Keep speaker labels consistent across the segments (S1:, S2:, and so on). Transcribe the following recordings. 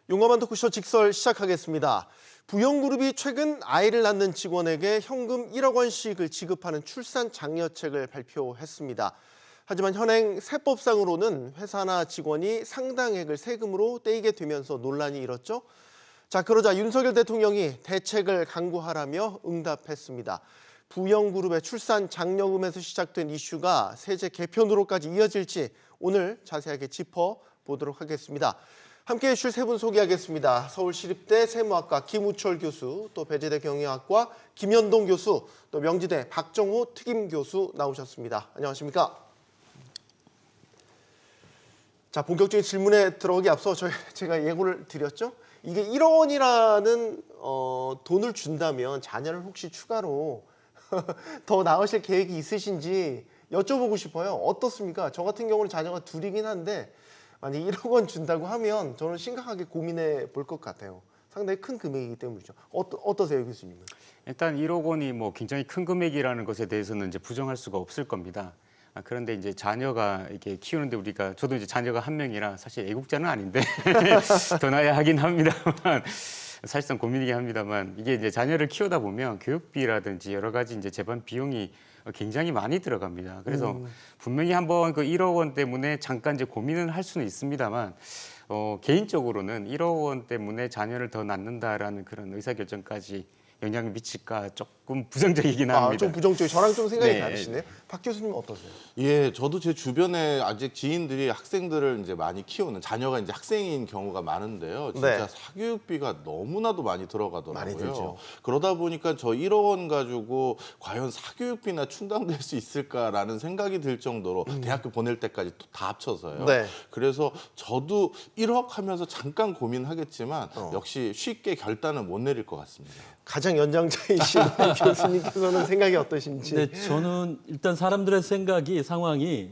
S1: 용감한 토크쇼 직설 시작하겠습니다. 부영그룹이 최근 아이를 낳는 직원에게 현금 1억 원씩을 지급하는 출산 장려책을 발표했습니다. 하지만 현행 세법상으로는 회사나 직원이 상당액을 세금으로 떼이게 되면서 논란이 일었죠. 자, 그러자 윤석열 대통령이 대책을 강구하라며 응답했습니다. 부영그룹의 출산 장려금에서 시작된 이슈가 세제 개편으로까지 이어질지 오늘 자세하게 짚어보도록 하겠습니다. 함께해 주실 세 분 소개하겠습니다. 서울시립대 세무학과 김우철 교수, 또 배재대 경영학과 김현동 교수, 또 명지대 박정호 특임 교수 나오셨습니다. 안녕하십니까? 자, 본격적인 질문에 들어가기 앞서 제가 예고를 드렸죠? 이게 1억 원이라는 돈을 준다면 자녀를 혹시 추가로 더 낳으실 계획이 있으신지 여쭤보고 싶어요. 어떻습니까? 저 같은 경우는 자녀가 둘이긴 한데 만약 1억 원 준다고 하면 저는 심각하게 고민해 볼 것 같아요. 상당히 큰 금액이기 때문이죠. 어떠세요, 교수님은?
S2: 일단 1억 원이 굉장히 큰 금액이라는 것에 대해서는 이제 부정할 수가 없을 겁니다. 그런데 이제 자녀가 이렇게 키우는데 저도 이제 자녀가 한 명이라 사실 애국자는 아닌데 더 낳아야 하긴 합니다만 사실상 고민이긴 합니다만 이게 이제 자녀를 키우다 보면 교육비라든지 여러 가지 이제 재반 비용이 굉장히 많이 들어갑니다. 그래서 분명히 한번 그 1억 원 때문에 잠깐 이제 고민은 할 수는 있습니다만 개인적으로는 1억 원 때문에 자녀를 더 낳는다라는 그런 의사결정까지 영향을 미칠까 조금 부정적이긴 합니다.
S1: 좀 부정적이고 저랑 좀 생각이
S2: 네.
S1: 다르시네요. 박 교수님 어떠세요?
S3: 예, 저도 제 주변에 아직 지인들이 학생들을 이제 많이 키우는 자녀가 이제 학생인 경우가 많은데요. 진짜
S1: 네.
S3: 사교육비가 너무나도 많이 들어가더라고요.
S1: 많이 들죠.
S3: 그러다 보니까 저 1억 원 가지고 과연 사교육비나 충당될 수 있을까라는 생각이 들 정도로 대학교 보낼 때까지 또 다 합쳐서요.
S1: 네.
S3: 그래서 저도 1억 하면서 잠깐 고민하겠지만 역시 쉽게 결단은 못 내릴 것 같습니다.
S1: 가장 연장자이신 교수님께서는 생각이 어떠신지?
S4: 네, 저는 일단 사람들의 생각이 상황이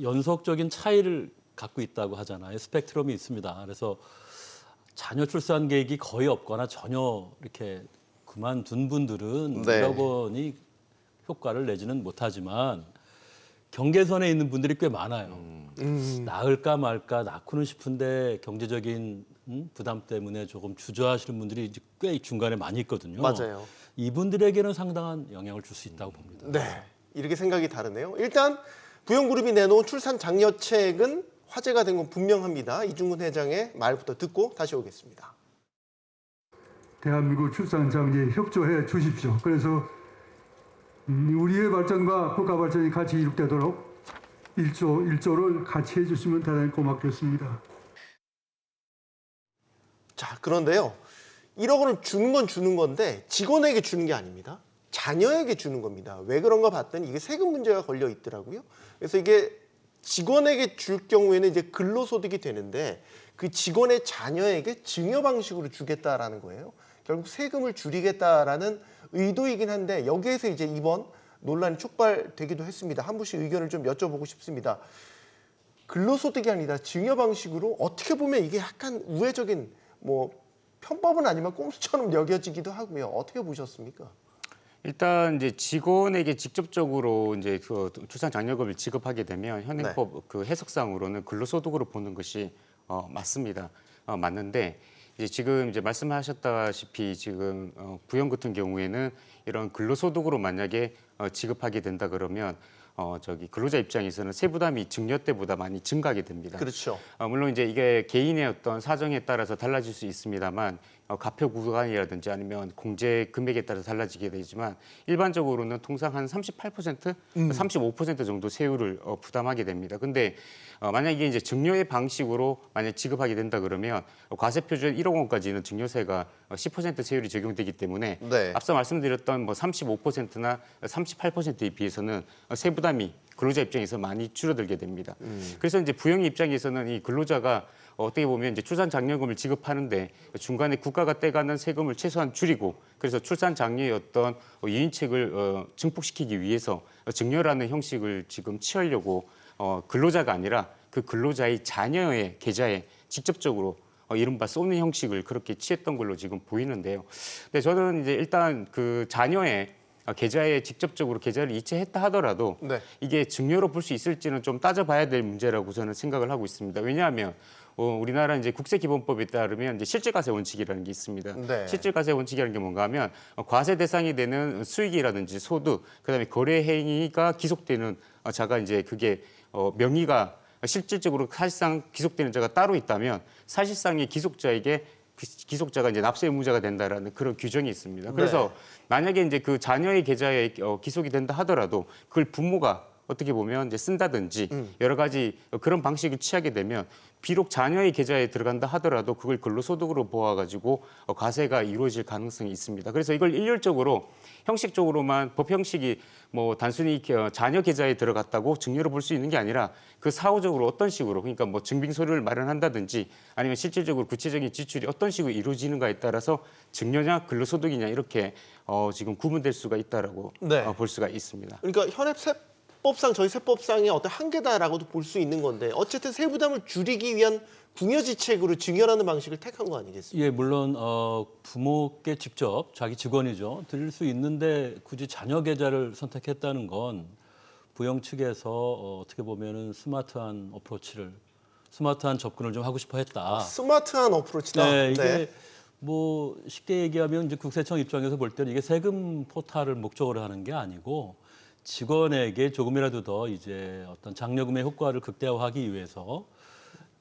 S4: 연속적인 차이를 갖고 있다고 하잖아요. 스펙트럼이 있습니다. 그래서 자녀 출산 계획이 거의 없거나 전혀 이렇게 그만둔 분들은
S1: 네.
S4: 1억 원이 효과를 내지는 못하지만 경계선에 있는 분들이 꽤 많아요. 낳을까 말까 낳고는 싶은데 경제적인 부담 때문에 조금 주저하시는 분들이 이제 꽤 중간에 많이 있거든요.
S1: 맞아요.
S4: 이분들에게는 상당한 영향을 줄 수 있다고 봅니다.
S1: 네, 이렇게 생각이 다르네요. 일단 부영그룹이 내놓은 출산 장려책은 화제가 된 건 분명합니다. 이중근 회장의 말부터 듣고 다시 오겠습니다.
S5: 대한민국 출산 장려에 협조해 주십시오. 그래서 우리의 발전과 국가 발전이 같이 이룩되도록 1조를 같이 해주시면 대단히 고맙겠습니다.
S1: 자, 그런데요. 1억 원을 주는 건 주는 건데 직원에게 주는 게 아닙니다. 자녀에게 주는 겁니다. 왜 그런가 봤더니 이게 세금 문제가 걸려 있더라고요. 그래서 이게 직원에게 줄 경우에는 이제 근로소득이 되는데 그 직원의 자녀에게 증여 방식으로 주겠다라는 거예요. 결국 세금을 줄이겠다라는 의도이긴 한데 여기에서 이제 이번 논란이 촉발되기도 했습니다. 한 분씩 의견을 좀 여쭤보고 싶습니다. 근로소득이 아니라 증여 방식으로 어떻게 보면 이게 약간 우회적인 편법은 아니면 꼼수처럼 여겨지기도 하고요. 어떻게 보셨습니까?
S2: 일단 이제 직원에게 직접적으로 이제 그 출산 장려금을 지급하게 되면 현행법 그 해석상으로는 근로소득으로 보는 것이 맞습니다. 맞는데 이제 지금 이제 말씀하셨다시피 지금 부영 같은 경우에는 이런 근로소득으로 만약에 지급하게 된다 그러면 근로자 입장에서는 세부담이 증여 때보다 많이 증가하게 됩니다.
S1: 그렇죠.
S2: 물론 이제 이게 개인의 어떤 사정에 따라서 달라질 수 있습니다만 가표 구간이라든지 아니면 공제 금액에 따라서 달라지게 되지만 일반적으로는 통상 한 38%, 35% 정도 세율을 부담하게 됩니다. 근데 만약에 이제 증여의 방식으로 만약 지급하게 된다 그러면 과세 표준 1억 원까지는 증여세가 10% 세율이 적용되기 때문에
S1: 네.
S2: 앞서 말씀드렸던 35%나 38%에 비해서는 세부담이 근로자 입장에서 많이 줄어들게 됩니다. 그래서 이제 부영 입장에서는 이 근로자가 어떻게 보면 이제 출산 장려금을 지급하는데 중간에 국가가 떼가는 세금을 최소한 줄이고 그래서 출산 장려의 어떤 유인책을 증폭시키기 위해서 증여라는 형식을 지금 취하려고 근로자가 아니라 그 근로자의 자녀의 계좌에 직접적으로 이른바 쏘는 형식을 그렇게 취했던 걸로 지금 보이는데요. 근데 저는 이제 일단 그 자녀의 계좌에 직접적으로 계좌를 이체했다 하더라도
S1: 네.
S2: 이게 증여로 볼 수 있을지는 좀 따져봐야 될 문제라고 저는 생각을 하고 있습니다. 왜냐하면 우리나라 이제 국세기본법에 따르면 이제 실질과세 원칙이라는 게 있습니다.
S1: 네.
S2: 실질과세 원칙이라는 게 뭔가 하면 과세 대상이 되는 수익이라든지 소득, 그다음에 거래 행위가 기속되는 자가 이제 그게 명의가 실질적으로 사실상 기속되는 자가 따로 있다면 사실상의 기속자에게 기속자가 이제 납세 의무자가 된다라는 그런 규정이 있습니다. 그래서 만약에 이제 그 자녀의 계좌에 기속이 된다 하더라도 그걸 부모가 어떻게 보면 이제 쓴다든지 여러 가지 그런 방식을 취하게 되면 비록 자녀의 계좌에 들어간다 하더라도 그걸 근로소득으로 보아가지고 과세가 이루어질 가능성이 있습니다. 그래서 이걸 일률적으로 형식적으로만 법 형식이 뭐 단순히 자녀 계좌에 들어갔다고 증여로 볼 수 있는 게 아니라 그 사후적으로 어떤 식으로 그러니까 뭐 증빙서류를 마련한다든지 아니면 실질적으로 구체적인 지출이 어떤 식으로 이루어지는가에 따라서 증여냐 근로소득이냐 이렇게 지금 구분될 수가 있다라고
S1: 네.
S2: 볼 수가 있습니다.
S1: 그러니까 현행 세법상 저희 세법상의 어떤 한계다라고도 볼 수 있는 건데 어쨌든 세부담을 줄이기 위한 궁여지책으로 증여라는 방식을 택한 거 아니겠습니까?
S4: 예, 물론 부모께 직접 자기 직원이죠 드릴 수 있는데 굳이 자녀 계좌를 선택했다는 건 부영 측에서 어떻게 보면은 스마트한 접근을 좀 하고 싶어 했다.
S1: 스마트한 어프로치다.
S4: 네, 이게 뭐 쉽게 얘기하면 이제 국세청 입장에서 볼 때는 이게 세금 포탈을 목적으로 하는 게 아니고 직원에게 조금이라도 더 이제 어떤 장려금의 효과를 극대화하기 위해서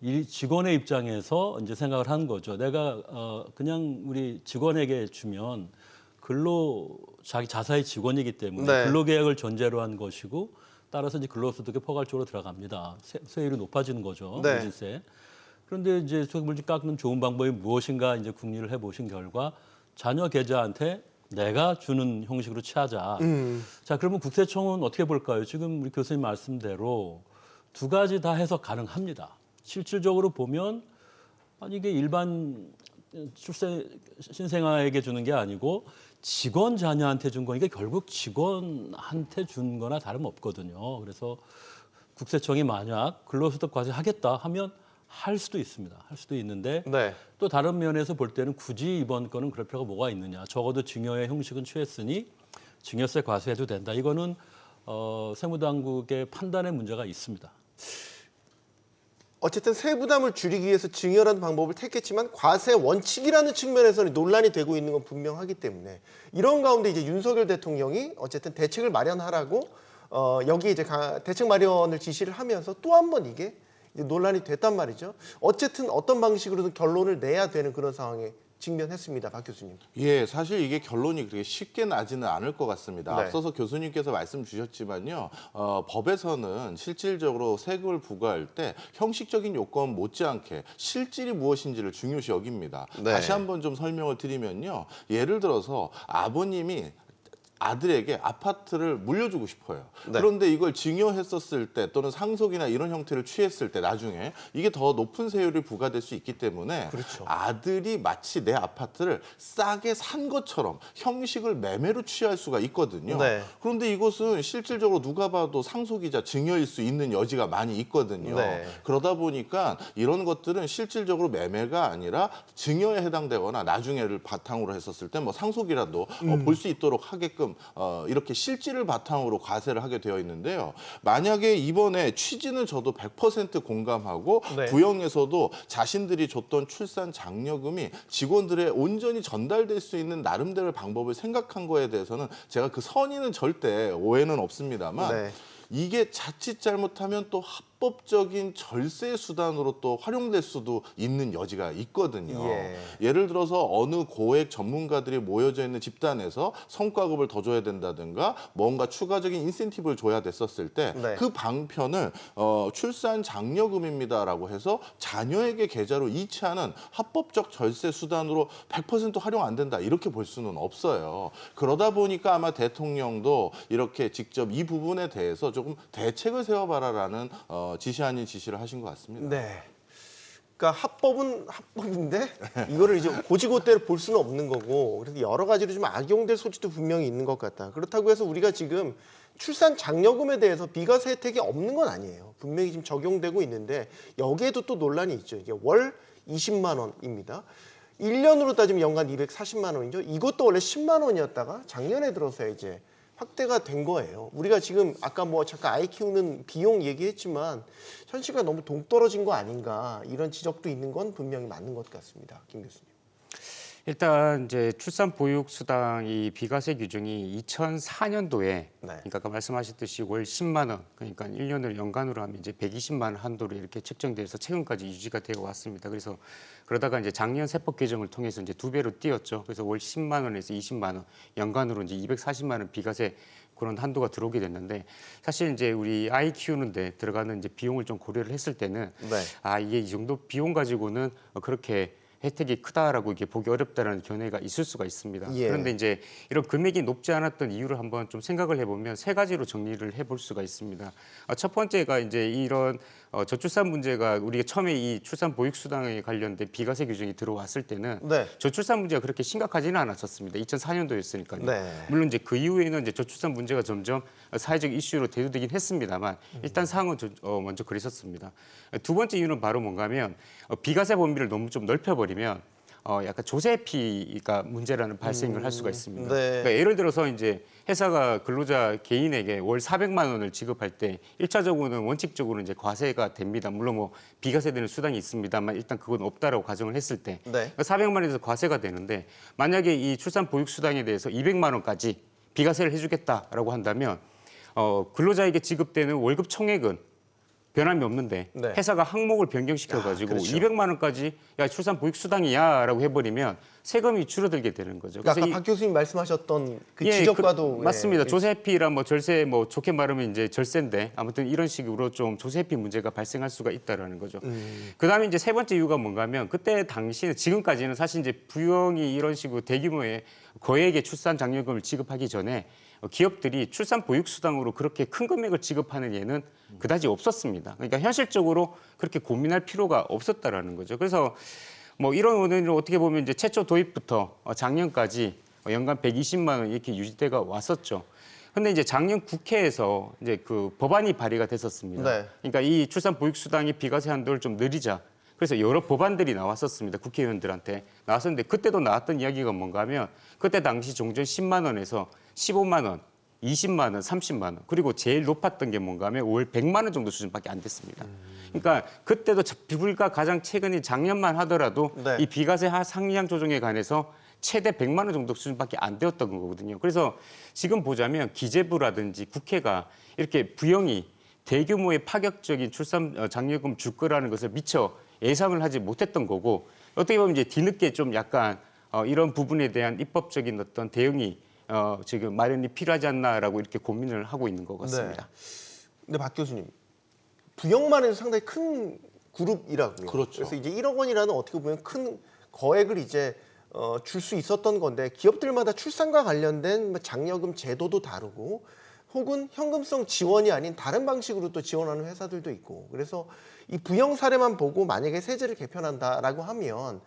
S4: 이 직원의 입장에서 이제 생각을 한 거죠. 내가 그냥 우리 직원에게 주면 자기 자사의 직원이기 때문에
S1: 네.
S4: 근로계약을 전제로 한 것이고 따라서 이제 근로소득에 포괄적으로 들어갑니다. 세율이 높아지는 거죠.
S1: 네.
S4: 물질세. 그런데 이제 소득물질 깎는 좋은 방법이 무엇인가 이제 궁리를 해보신 결과 자녀 계좌한테 내가 주는 형식으로 취하자. 자, 그러면 국세청은 어떻게 볼까요? 지금 우리 교수님 말씀대로 두 가지 다 해석 가능합니다. 실질적으로 보면 아니 이게 일반 신생아에게 주는 게 아니고 직원 자녀한테 준 거니까 결국 직원한테 준 거나 다름없거든요. 그래서 국세청이 만약 근로소득 과세 하겠다 하면 할 수도 있습니다. 할 수도 있는데
S1: 네.
S4: 또 다른 면에서 볼 때는 굳이 이번 거는 그럴 필요가 뭐가 있느냐. 적어도 증여의 형식은 취했으니 증여세 과세해도 된다. 이거는 세무당국의 판단의 문제가 있습니다.
S1: 어쨌든 세부담을 줄이기 위해서 증여라는 방법을 택했지만 과세 원칙이라는 측면에서는 논란이 되고 있는 건 분명하기 때문에 이런 가운데 이제 윤석열 대통령이 어쨌든 대책을 마련하라고 여기 이제 대책 마련을 지시를 하면서 또 한 번 이게 이제 논란이 됐단 말이죠. 어쨌든 어떤 방식으로든 결론을 내야 되는 그런 상황에 직면했습니다. 박 교수님.
S3: 예, 사실 이게 결론이 그렇게 쉽게 나지는 않을 것 같습니다.
S1: 네.
S3: 앞서서 교수님께서 말씀 주셨지만요, 법에서는 실질적으로 세금을 부과할 때 형식적인 요건 못지않게 실질이 무엇인지를 중요시 여깁니다.
S1: 네.
S3: 다시 한번 좀 설명을 드리면요, 예를 들어서 아버님이 아들에게 아파트를 물려주고 싶어요.
S1: 네.
S3: 그런데 이걸 증여했었을 때 또는 상속이나 이런 형태를 취했을 때 나중에 이게 더 높은 세율이 부과될 수 있기 때문에
S1: 그렇죠.
S3: 아들이 마치 내 아파트를 싸게 산 것처럼 형식을 매매로 취할 수가 있거든요.
S1: 네.
S3: 그런데 이것은 실질적으로 누가 봐도 상속이자 증여일 수 있는 여지가 많이 있거든요.
S1: 네.
S3: 그러다 보니까 이런 것들은 실질적으로 매매가 아니라 증여에 해당되거나 나중에를 바탕으로 했었을 때 뭐 상속이라도 볼 수 있도록 하게끔 이렇게 실질을 바탕으로 과세를 하게 되어 있는데요. 만약에 이번에 취지는 저도 100% 공감하고
S1: 네.
S3: 부영에서도 자신들이 줬던 출산 장려금이 직원들에 온전히 전달될 수 있는 나름대로의 방법을 생각한 거에 대해서는 제가 그 선의는 절대 오해는 없습니다만
S1: 네.
S3: 이게 자칫 잘못하면 또 합법적인 절세 수단으로 또 활용될 수도 있는 여지가 있거든요.
S1: 예.
S3: 예를 들어서 어느 고액 전문가들이 모여져 있는 집단에서 성과급을 더 줘야 된다든가 뭔가 추가적인 인센티브를 줘야 됐었을 때
S1: 네.
S3: 그 방편을 출산 장려금입니다라고 해서 자녀에게 계좌로 이체하는 합법적 절세 수단으로 100% 활용 안 된다 이렇게 볼 수는 없어요. 그러다 보니까 아마 대통령도 이렇게 직접 이 부분에 대해서 조금 대책을 세워봐라라는 지시 아닌 지시를 하신 것 같습니다.
S1: 네. 그러니까 합법은 합법인데 이거를 이제 고지고대로 볼 수는 없는 거고 그래서 여러 가지로 좀 악용될 소지도 분명히 있는 것 같다. 그렇다고 해서 우리가 지금 출산 장려금에 대해서 비과세 혜택이 없는 건 아니에요. 분명히 지금 적용되고 있는데 여기에도 또 논란이 있죠. 이게 월 20만 원입니다. 1년으로 따지면 연간 240만 원이죠. 이것도 원래 10만 원이었다가 작년에 들어서 이제 확대가 된 거예요. 우리가 지금 아까 뭐 잠깐 아이 키우는 비용 얘기했지만 현실과 너무 동떨어진 거 아닌가 이런 지적도 있는 건 분명히 맞는 것 같습니다. 김 교수님.
S2: 일단 이제 출산 보육 수당 이 비과세 규정이 2004년도에
S1: 네.
S2: 그러니까 아까 말씀하셨듯이 월 10만 원 그러니까 1년을 연간으로 하면 이제 120만 원 한도로 이렇게 책정돼서 최근까지 유지가 되어 왔습니다. 그래서 그러다가 이제 작년 세법 개정을 통해서 이제 2배로 뛰었죠. 그래서 월 10만 원에서 20만 원 연간으로 이제 240만 원 비과세 그런 한도가 들어오게 됐는데 사실 이제 우리 아이 키우는데 들어가는 이제 비용을 좀 고려를 했을 때는
S1: 네.
S2: 이게 이 정도 비용 가지고는 그렇게 혜택이 크다라고 이렇게 보기 어렵다라는 견해가 있을 수가 있습니다.
S1: 예.
S2: 그런데 이제 이런 금액이 높지 않았던 이유를 한번 좀 생각을 해보면 세 가지로 정리를 해볼 수가 있습니다. 첫 번째가 이제 이런 저출산 문제가 우리가 처음에 이 출산 보육 수당에 관련된 비과세 규정이 들어왔을 때는
S1: 네.
S2: 저출산 문제가 그렇게 심각하지는 않았었습니다. 2004년도였으니까요.
S1: 네.
S2: 물론 이제 그 이후에는 이제 저출산 문제가 점점 사회적 이슈로 대두되긴 했습니다만 일단 상황은 먼저 그랬었습니다. 두 번째 이유는 바로 뭔가하면 비과세 범위를 너무 좀 넓혀버리면 약간 조세피가 문제라는 발생을 할 수가 있습니다.
S1: 네.
S2: 그러니까 예를 들어서 이제 회사가 근로자 개인에게 월 400만 원을 지급할 때 1차적으로는 원칙적으로 이제 과세가 됩니다. 물론 뭐 비과세되는 수단이 있습니다만 일단 그건 없다라고 가정을 했을 때
S1: 네.
S2: 400만 원에서 과세가 되는데 만약에 이 출산 보육 수당에 대해서 200만 원까지 비과세를 해주겠다라고 한다면 근로자에게 지급되는 월급 총액은 변함이 없는데
S1: 네.
S2: 회사가 항목을 변경시켜가지고
S1: 그렇죠.
S2: 200만 원까지 야 출산 보육 수당이야라고 해버리면 세금이 줄어들게 되는 거죠.
S1: 아까
S2: 그래서
S1: 박 교수님 말씀하셨던 그
S2: 예,
S1: 지적과도
S2: 맞습니다.
S1: 예,
S2: 조세피랑 뭐 절세 뭐 좋게 말하면 이제 절세인데 아무튼 이런 식으로 좀 조세피 문제가 발생할 수가 있다라는 거죠. 그다음에 이제 세 번째 이유가 뭔가하면 그때 당시에 지금까지는 사실 이제 부영이 이런 식으로 대규모의 거액의 출산 장려금을 지급하기 전에 기업들이 출산 보육 수당으로 그렇게 큰 금액을 지급하는 예는 그다지 없었습니다. 그러니까 현실적으로 그렇게 고민할 필요가 없었다라는 거죠. 그래서 뭐 이런 원인을 어떻게 보면 이제 최초 도입부터 작년까지 연간 120만 원 이렇게 유지돼가 왔었죠. 근데 이제 작년 국회에서 이제 그 법안이 발의가 됐었습니다.
S1: 네.
S2: 그러니까 이 출산 보육 수당의 비과세 한도를 좀 늘리자. 그래서 여러 법안들이 나왔었습니다. 국회의원들한테 나왔었는데 그때도 나왔던 이야기가 뭔가 하면 그때 당시 종전 10만 원에서 15만 원, 20만 원, 30만 원 그리고 제일 높았던 게 뭔가 하면 월 100만 원 정도 수준밖에 안 됐습니다. 그러니까 그때도 불과 가장 최근인 작년만 하더라도
S1: 네.
S2: 이 비과세 상량 조정에 관해서 최대 100만 원 정도 수준밖에 안 되었던 거거든요. 그래서 지금 보자면 기재부라든지 국회가 이렇게 부영이 대규모의 파격적인 출산 장려금 줄 거라는 것을 미처 예상을 하지 못했던 거고 어떻게 보면 이제 뒤늦게 좀 약간 이런 부분에 대한 입법적인 어떤 대응이 지금 마련이 필요하지 않나라고 이렇게 고민을 하고 있는 것 같습니다.
S1: 근데 박 교수님, 부영만 해도 상당히 큰 그룹이라고요.
S3: 그렇죠.
S1: 그래서 이제 1억 원이라는 어떻게 보면 큰 거액을 이제 줄 수 있었던 건데 기업들마다 출산과 관련된 뭐 장려금 제도도 다르고 혹은 현금성 지원이 아닌 다른 방식으로 또 지원하는 회사들도 있고 그래서 이 부영 사례만 보고 만약에 세제를 개편한다라고 하면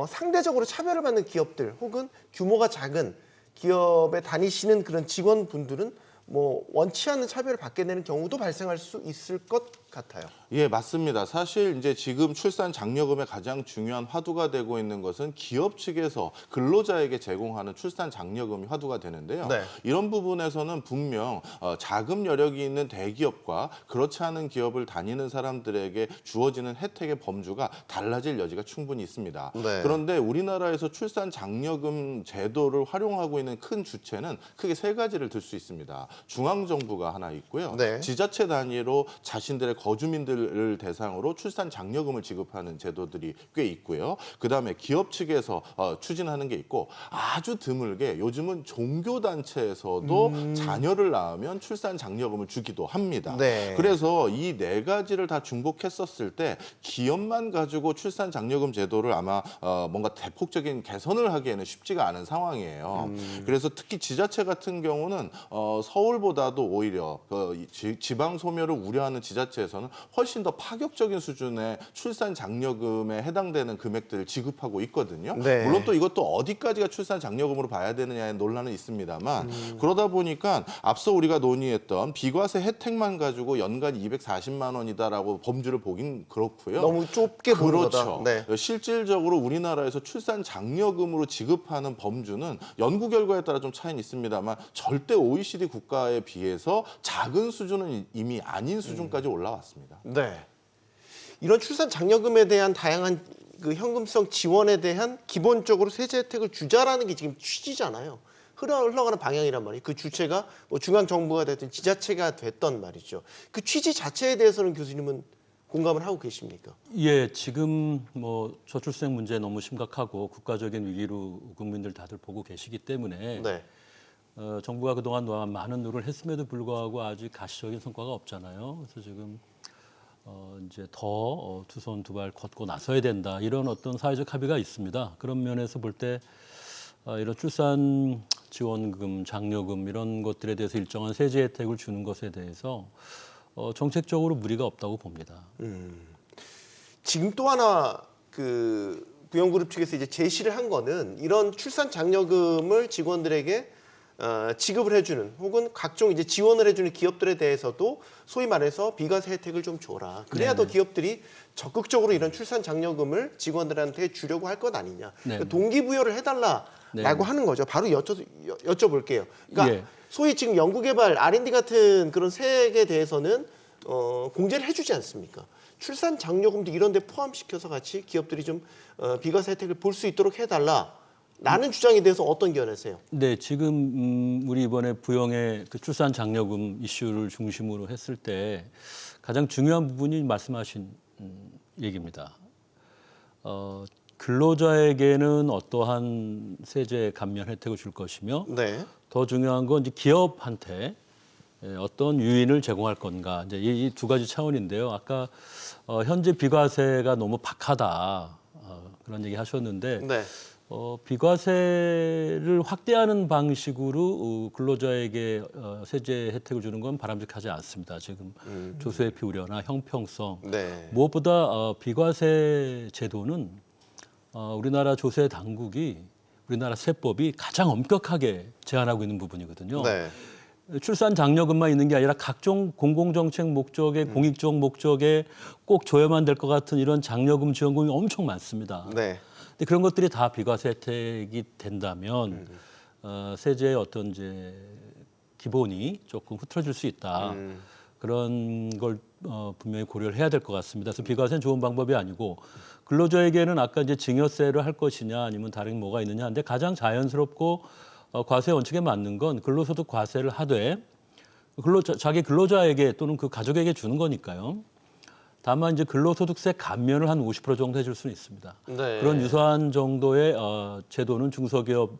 S1: 상대적으로 차별을 받는 기업들 혹은 규모가 작은 기업에 다니시는 그런 직원분들은 뭐 원치 않는 차별을 받게 되는 경우도 발생할 수 있을 것 같아요.
S3: 예, 맞습니다. 사실 이제 지금 출산 장려금의 가장 중요한 화두가 되고 있는 것은 기업 측에서 근로자에게 제공하는 출산 장려금이 화두가 되는데요.
S1: 네.
S3: 이런 부분에서는 분명 자금 여력이 있는 대기업과 그렇지 않은 기업을 다니는 사람들에게 주어지는 혜택의 범주가 달라질 여지가 충분히 있습니다.
S1: 네.
S3: 그런데 우리나라에서 출산 장려금 제도를 활용하고 있는 큰 주체는 크게 세 가지를 들 수 있습니다. 중앙정부가 하나 있고요.
S1: 네.
S3: 지자체 단위로 자신들의 거주민들을 대상으로 출산 장려금을 지급하는 제도들이 꽤 있고요. 그다음에 기업 측에서 추진하는 게 있고 아주 드물게 요즘은 종교단체에서도 자녀를 낳으면 출산 장려금을 주기도 합니다.
S1: 네.
S3: 그래서 이 네 가지를 다 중복했었을 때 기업만 가지고 출산 장려금 제도를 아마 뭔가 대폭적인 개선을 하기에는 쉽지가 않은 상황이에요. 그래서 특히 지자체 같은 경우는 서울보다도 오히려 지방 소멸을 우려하는 지자체에서는 훨씬 훨씬 더 파격적인 수준의 출산 장려금에 해당되는 금액들을 지급하고 있거든요.
S1: 네.
S3: 물론 또 이것도 어디까지가 출산 장려금으로 봐야 되느냐의 논란은 있습니다만 그러다 보니까 앞서 우리가 논의했던 비과세 혜택만 가지고 연간 240만 원이다라고 범주를 보긴 그렇고요.
S1: 너무 좁게 보는
S3: 그렇죠.
S1: 거다. 네.
S3: 실질적으로 우리나라에서 출산 장려금으로 지급하는 범주는 연구 결과에 따라 좀 차이는 있습니다만 절대 OECD 국가에 비해서 작은 수준은 이미 아닌 수준까지 올라왔습니다.
S1: 네. 이런 출산 장려금에 대한 다양한 그 현금성 지원에 대한 기본적으로 세제 혜택을 주자라는 게 지금 취지잖아요. 흘러가는 방향이란 말이에요. 그 주체가 뭐 중앙 정부가 됐든 지자체가 됐던 말이죠. 그 취지 자체에 대해서는 교수님은 공감을 하고 계십니까?
S4: 예, 지금 뭐 저출생 문제 너무 심각하고 국가적인 위기로 국민들 다들 보고 계시기 때문에
S1: 네.
S4: 정부가 그동안 많은 노력을 했음에도 불구하고 아직 가시적인 성과가 없잖아요. 그래서 지금 이제 더 두 손 두 발 걷고 나서야 된다. 이런 어떤 사회적 합의가 있습니다. 그런 면에서 볼 때 이런 출산 지원금, 장려금 이런 것들에 대해서 일정한 세제 혜택을 주는 것에 대해서 정책적으로 무리가 없다고 봅니다.
S1: 지금 또 하나 그 부영그룹 측에서 이제 제시를 한 거는 이런 출산 장려금을 직원들에게 지급을 해주는 혹은 각종 이제 지원을 해주는 기업들에 대해서도 소위 말해서 비과세 혜택을 좀 줘라. 그래야 더 기업들이 적극적으로 이런 출산 장려금을 직원들한테 주려고 할 것 아니냐. 그러니까 동기부여를 해달라라고 하는 거죠. 바로 여쭤볼게요. 그러니까
S4: 예.
S1: 소위 지금 연구개발, R&D 같은 그런 세액에 대해서는 공제를 해주지 않습니까? 출산 장려금도 이런 데 포함시켜서 같이 기업들이 좀 비과세 혜택을 볼 수 있도록 해달라라는 주장에 대해서 어떤 견해세요?
S4: 네, 지금 우리 이번에 부영의 그 출산 장려금 이슈를 중심으로 했을 때 가장 중요한 부분이 말씀하신 얘기입니다. 근로자에게는 어떠한 세제 감면 혜택을 줄 것이며
S1: 네.
S4: 더 중요한 건 이제 기업한테 어떤 유인을 제공할 건가 이제 이 두 가지 차원인데요. 아까 현재 비과세가 너무 박하다 그런 얘기 하셨는데
S1: 네.
S4: 비과세를 확대하는 방식으로 근로자에게 세제 혜택을 주는 건 바람직하지 않습니다. 지금 조세회피 우려나 형평성
S1: 네.
S4: 무엇보다 비과세 제도는 우리나라 조세 당국이 우리나라 세법이 가장 엄격하게 제한하고 있는 부분이거든요.
S1: 네.
S4: 출산 장려금만 있는 게 아니라 각종 공공정책 목적에 공익적 목적에 꼭 줘야만 될 것 같은 이런 장려금 지원금이 엄청 많습니다.
S1: 네.
S4: 근데 그런 것들이 다 비과세 혜택이 된다면 세제의 어떤 이제 기본이 조금 흐트러질 수 있다. 그런 걸 분명히 고려를 해야 될 것 같습니다. 그래서 비과세는 좋은 방법이 아니고 근로자에게는 아까 이제 증여세를 할 것이냐 아니면 다른 뭐가 있느냐 하는데 가장 자연스럽고 과세 원칙에 맞는 건 근로소득 과세를 하되 자기 근로자에게 또는 그 가족에게 주는 거니까요. 다만 이제 근로소득세 감면을 한 50% 정도 해줄 수는 있습니다.
S1: 네.
S4: 그런 유사한 정도의 제도는 중소기업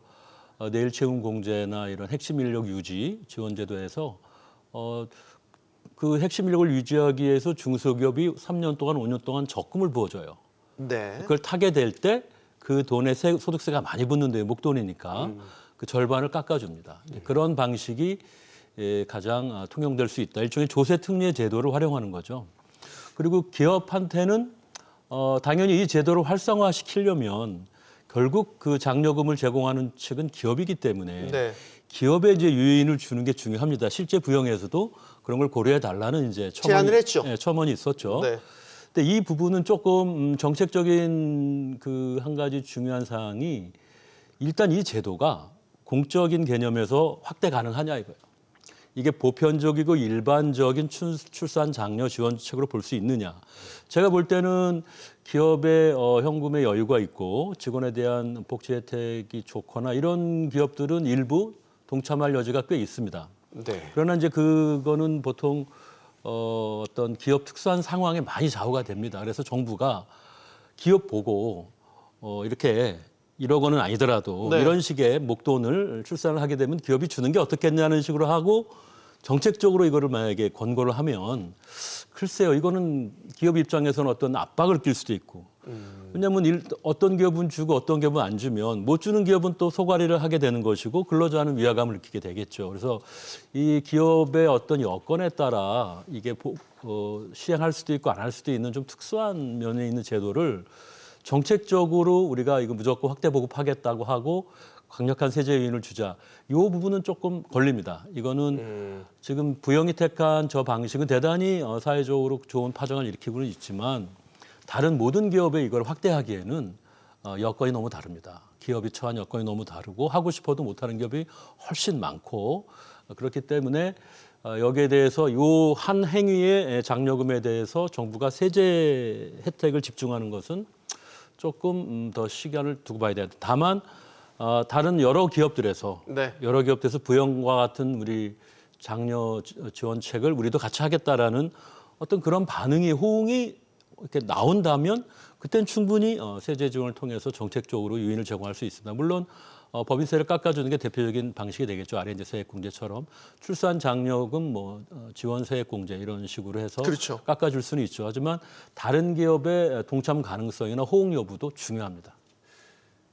S4: 내일 채용 공제나 이런 핵심 인력 유지 지원 제도에서 그 핵심 인력을 유지하기 위해서 중소기업이 3년 동안 5년 동안 적금을 부어줘요.
S1: 네.
S4: 그걸 타게 될 때 그 돈에 소득세가 많이 붙는데요. 목돈이니까 그 절반을 깎아줍니다. 그런 방식이 가장 통용될 수 있다. 일종의 조세 특례 제도를 활용하는 거죠. 그리고 기업한테는 당연히 이 제도를 활성화시키려면 결국 그 장려금을 제공하는 측은 기업이기 때문에
S1: 네.
S4: 기업에 이제 유인을 주는 게 중요합니다. 실제 부영에서도 그런 걸 고려해 달라는 이제
S1: 제안을 했죠.
S4: 첨언이 있었죠.
S1: 네.
S4: 근데 이 부분은 조금 정책적인 그 한 가지 중요한 사항이 일단 이 제도가 공적인 개념에서 확대 가능하냐 이거예요. 이게 보편적이고 일반적인 출산 장려 지원책으로 볼 수 있느냐. 제가 볼 때는 기업의 현금의 여유가 있고 직원에 대한 복지 혜택이 좋거나 이런 기업들은 일부 동참할 여지가 꽤 있습니다.
S1: 네.
S4: 그러나 이제 그거는 보통 어떤 기업 특수한 상황에 많이 좌우가 됩니다. 그래서 정부가 기업 보고 이렇게 1억 원은 아니더라도
S1: 네.
S4: 이런 식의 목돈을 출산을 하게 되면 기업이 주는 게 어떻겠냐는 식으로 하고 정책적으로 이거를 만약에 권고를 하면 글쎄요, 이거는 기업 입장에서는 어떤 압박을 낄 수도 있고 왜냐하면 어떤 기업은 주고 어떤 기업은 안 주면 못 주는 기업은 또 소가리를 하게 되는 것이고 근로자는 위화감을 느끼게 되겠죠. 그래서 이 기업의 어떤 여건에 따라 이게 시행할 수도 있고 안 할 수도 있는 좀 특수한 면에 있는 제도를 정책적으로 우리가 이거 무조건 확대 보급하겠다고 하고 강력한 세제 요인을 주자. 이 부분은 조금 걸립니다. 이거는 지금 부영이 택한 저 방식은 대단히 사회적으로 좋은 파장을 일으키고는 있지만 다른 모든 기업에 이걸 확대하기에는 여건이 너무 다릅니다. 기업이 처한 여건이 너무 다르고 하고 싶어도 못하는 기업이 훨씬 많고 그렇기 때문에 여기에 대해서 이 한 행위의 장려금에 대해서 정부가 세제 혜택을 집중하는 것은 조금 더 시간을 두고 봐야 된다. 다만 다른 여러 기업들에서
S1: 네.
S4: 부영과 같은 우리 장려 지원책을 우리도 같이 하겠다라는 어떤 그런 반응이 호응이 이렇게 나온다면 그때는 충분히 세제 지원을 통해서 정책적으로 유인을 제공할 수 있습니다. 물론 법인세를 깎아주는 게 대표적인 방식이 되겠죠. 아래 이제 세액공제처럼 출산 장려금 지원 세액공제 이런 식으로 해서
S1: 그렇죠.
S4: 깎아줄 수는 있죠. 하지만 다른 기업의 동참 가능성이나 호응 여부도 중요합니다.